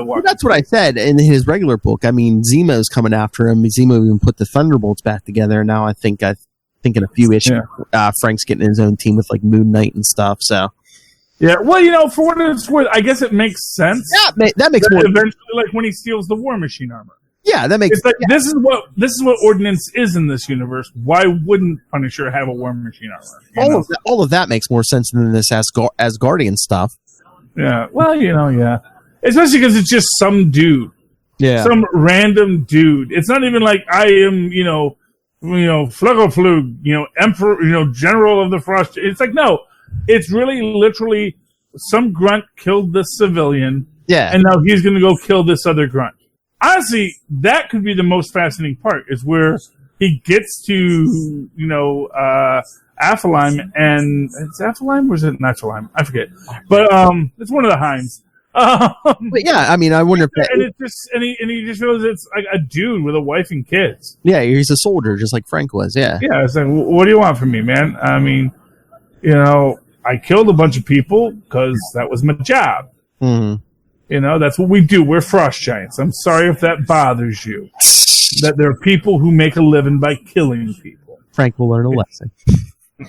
Well, that's what I said in his regular book. I mean, Zemo's coming after him. Zemo even put the Thunderbolts back together. And now I think in a few issues, Frank's getting his own team with like Moon Knight and stuff. So yeah, well, for what it's worth, I guess it makes sense. Yeah, that makes more. Eventually, like when he steals the War Machine armor. Yeah, that makes sense. It's like this is what Ordnance is in this universe. Why wouldn't Punisher have a War Machine armor? All of that makes more sense than this Asgardian stuff. Yeah, well, yeah. Especially because it's just some dude. Yeah. Some random dude. It's not even like I am, Fluggelflug, Emperor, General of the Frost. It's like, no. It's really literally some grunt killed this civilian. Yeah. And now he's going to go kill this other grunt. Honestly, that could be the most fascinating part, is where he gets to, Aphelheim, and it's Aphelheim or is it Nephilim? I forget. But it's one of the Heims. But yeah, I mean, I wonder if that, and it's just and he just realizes it's like a dude with a wife and kids. Yeah, he's a soldier, just like Frank was. Yeah. Yeah, it's like, what do you want from me, man? I mean, I killed a bunch of people because that was my job. Mm-hmm. That's what we do. We're frost giants. I'm sorry if that bothers you. That there are people who make a living by killing people. Frank will learn a lesson.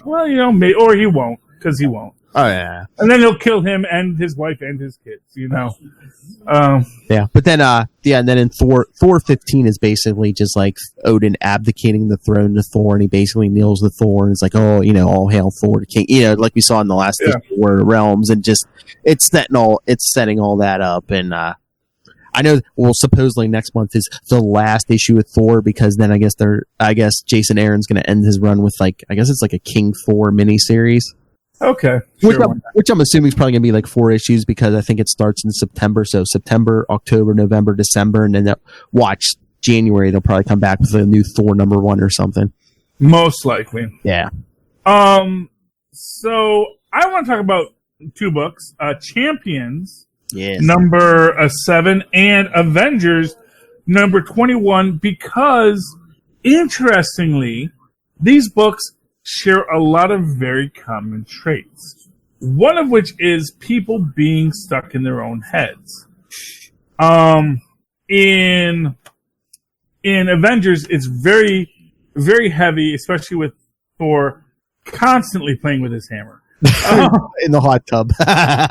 Well, or he won't, because he won't. Oh, yeah. And then he'll kill him and his wife and his kids, Yeah, but then, and then in Thor 15 is basically just like Odin abdicating the throne to Thor, and he basically kneels to Thor, and it's like, all hail Thor, the king, like we saw in the last War Realms, and just, it's setting all that up, and, I know, supposedly next month is the last issue with Thor, because then I guess Jason Aaron's going to end his run with it's like a King Thor miniseries. Okay. Which I'm assuming is probably going to be like 4 issues, because I think it starts in September. So September, October, November, December, and then January, they'll probably come back with a new Thor #1 or something. Most likely. Yeah. So I want to talk about 2 books, Champions, yes, number 7, and Avengers, number 21, because interestingly, these books share a lot of very common traits. One of which is people being stuck in their own heads. In Avengers, it's very, very heavy, especially with Thor constantly playing with his hammer. In the hot tub.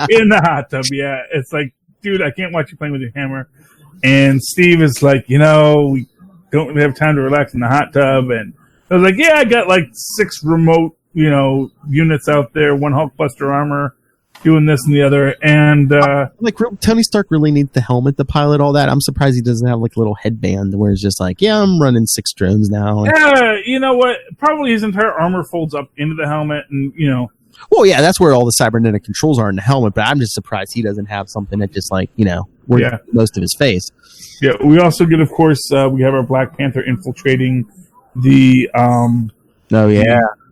In the hot tub, yeah. It's like, dude, I can't watch you playing with your hammer. And Steve is like, we don't really have time to relax in the hot tub, and I was like, yeah, I got like 6 remote, units out there, 1 Hulkbuster armor, doing this and the other, and Tony Stark really needs the helmet to pilot all that. I'm surprised he doesn't have like a little headband where it's just like, yeah, I'm running 6 drones now. Yeah, you know what? Probably his entire armor folds up into the helmet, and Well, yeah, that's where all the cybernetic controls are in the helmet. But I'm just surprised he doesn't have something that just like most of his face. Yeah, we also get, of course, we have our Black Panther infiltrating the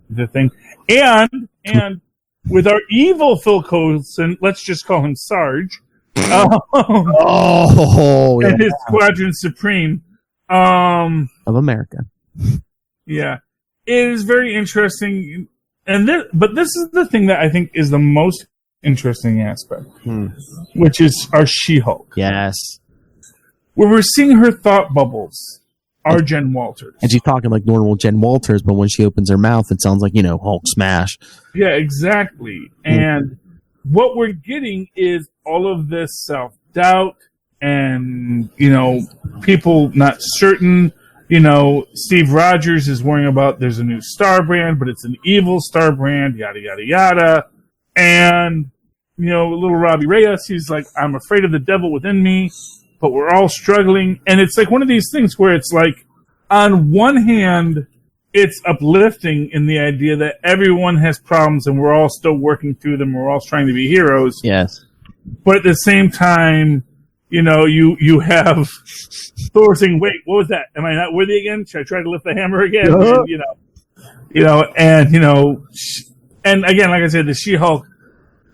the thing, and with our evil Phil Coulson, let's just call him Sarge, and his Squadron Supreme of America. Yeah, it is very interesting, but this is the thing that I think is the most interesting aspect, which is our She-Hulk. Yes, where we're seeing her thought bubbles. Are Jen Walters. And she's talking like normal Jen Walters, but when she opens her mouth, it sounds like, Hulk smash. Yeah, exactly. And what we're getting is all of this self-doubt and, people not certain. Steve Rogers is worrying about there's a new star brand, but it's an evil star brand, yada, yada, yada. And, little Robbie Reyes, he's like, I'm afraid of the devil within me. But we're all struggling. And it's like one of these things where it's like, on one hand, it's uplifting in the idea that everyone has problems and we're all still working through them. We're all trying to be heroes. Yes. But at the same time, you have Thor saying, wait, what was that? Am I not worthy again? Should I try to lift the hammer again? And again, like I said, the She-Hulk,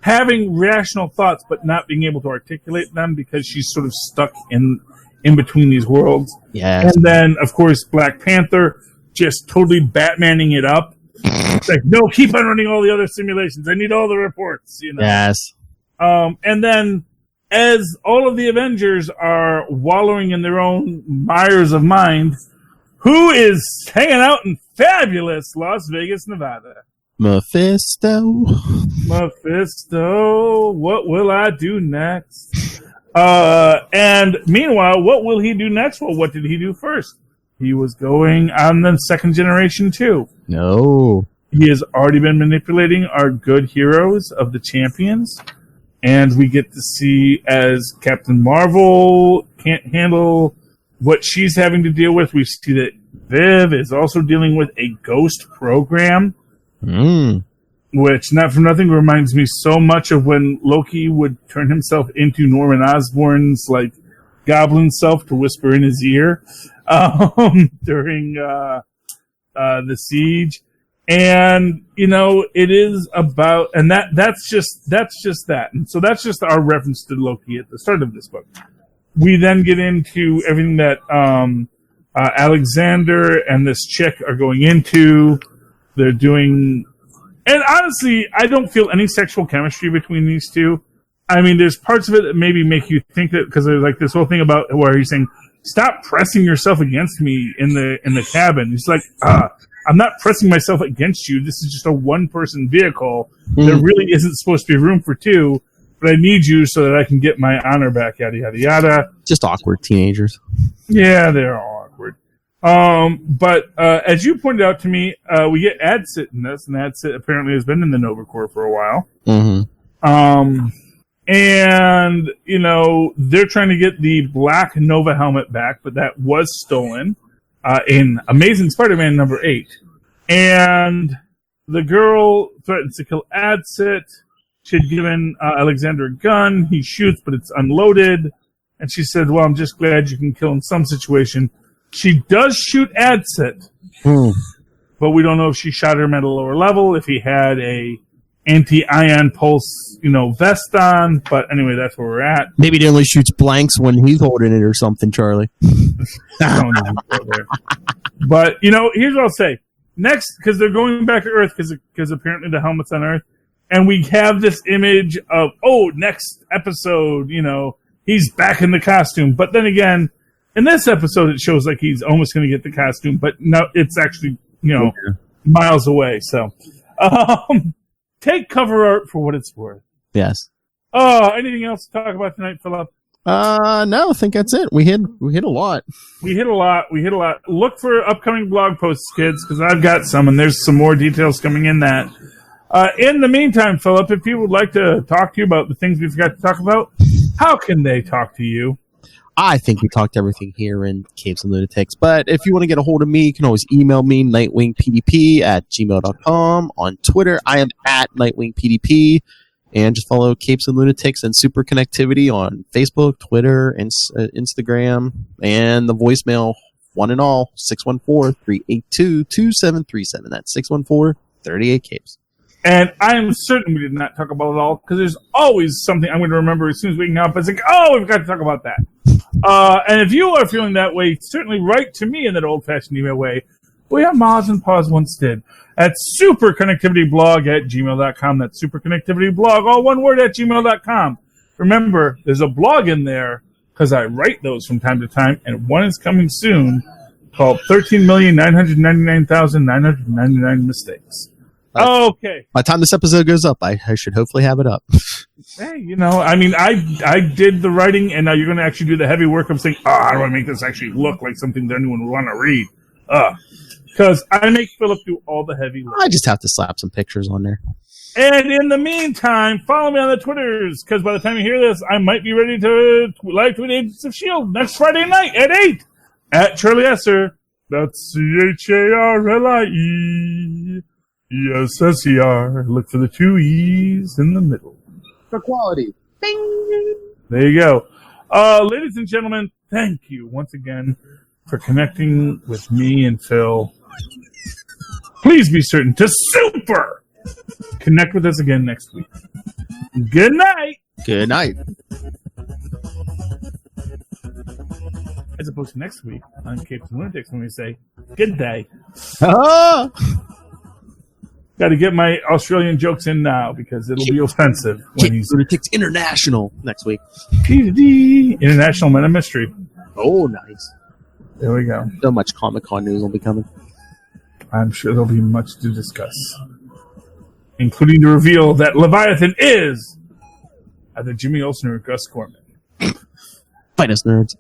having rational thoughts, but not being able to articulate them because she's sort of stuck in between these worlds. Yes. And then, of course, Black Panther just totally Batmaning it up. It's like, no, keep on running all the other simulations. I need all the reports. Yes. And then, as all of the Avengers are wallowing in their own mires of mind, who is hanging out in fabulous Las Vegas, Nevada? Mephisto, what will I do next? And meanwhile, what will he do next? Well, what did he do first? He was going on the second generation too. No. He has already been manipulating our good heroes of the champions. And we get to see as Captain Marvel can't handle what she's having to deal with. We see that Viv is also dealing with a ghost program. Which, not for nothing, reminds me so much of when Loki would turn himself into Norman Osborn's like goblin self to whisper in his ear during the siege. And it is about, and that's just that. And so that's just our reference to Loki at the start of this book. We then get into everything that Alexander and this chick are going into. They're doing. And honestly, I don't feel any sexual chemistry between these two. I mean, there's parts of it that maybe make you think that, because there's like this whole thing about where he's saying, "Stop pressing yourself against me in the cabin." He's like, "I'm not pressing myself against you. This is just a one-person vehicle. There really isn't supposed to be room for two, but I need you so that I can get my honor back." Yada yada yada. Just awkward teenagers. Yeah, they're all awkward. But as you pointed out to me, we get Adsit in this, and Adsit apparently has been in the Nova Corps for a while. And, they're trying to get the black Nova helmet back, but that was stolen in Amazing Spider-Man number 8. And the girl threatens to kill Adsit. She had given Alexander a gun. He shoots, but it's unloaded. And she said, "Well, I'm just glad you can kill in some situation." She does shoot Adsit, but we don't know if she shot him at a lower level, if he had a anti-ion pulse, vest on. But anyway, that's where we're at. Maybe he only shoots blanks when he's holding it or something, Charlie. But, here's what I'll say. Next, because they're going back to Earth, because apparently the helmet's on Earth, and we have this image of, next episode, he's back in the costume. But then again, in this episode, it shows like he's almost going to get the costume, but no, it's actually, miles away. So, take cover art for what it's worth. Yes. Anything else to talk about tonight, Philip? No, I think that's it. We hit a lot. We hit a lot. Look for upcoming blog posts, kids, because I've got some, and there's some more details coming in that. In the meantime, Philip, if people would like to talk to you about the things we forgot to talk about, how can they talk to you? I think we talked everything here in Capes and Lunatics, but if you want to get a hold of me, you can always email me, nightwingpdp@gmail.com. On Twitter, I am at nightwingpdp, and just follow Capes and Lunatics and Superconnectivity on Facebook, Twitter, and Instagram, and the voicemail, one and all, 614-382-2737. That's 614-38-CAPES. And I am certain we did not talk about it all, because there's always something I'm going to remember as soon as we can help. It's like, we've got to talk about that. And if you are feeling that way, certainly write to me in that old-fashioned email way. We have Moz and Pause once did. At superconnectivityblog@gmail.com. That's superconnectivityblog, all one word, @gmail.com. Remember, there's a blog in there, because I write those from time to time, and one is coming soon called 13,999,999 Mistakes. Okay. By the time this episode goes up, I should hopefully have it up. Hey, I did the writing, and now you're going to actually do the heavy work of saying, how do I make this actually look like something that anyone would want to read? Because I make Philip do all the heavy work. I just have to slap some pictures on there. And in the meantime, follow me on the Twitters, because by the time you hear this, I might be ready to live tweet Agents of S.H.I.E.L.D. next Friday night at 8 at Charlie Esser. That's CHARLIE. Yes, SER. Look for the 2 E's in the middle. For quality. Bing! There you go. Ladies and gentlemen, thank you once again for connecting with me and Phil. Please be certain to super connect with us again next week. Good night. Good night. As opposed to next week on Capes and Lunatics when we say, good day. Got to get my Australian jokes in now because it'll be offensive. When he's Lunatics International next week. International Men of Mystery. Oh, nice. There we go. So much Comic-Con news will be coming. I'm sure there'll be much to discuss, including the reveal that Leviathan is either Jimmy Olsen or Gus Corman. Fight us, nerds.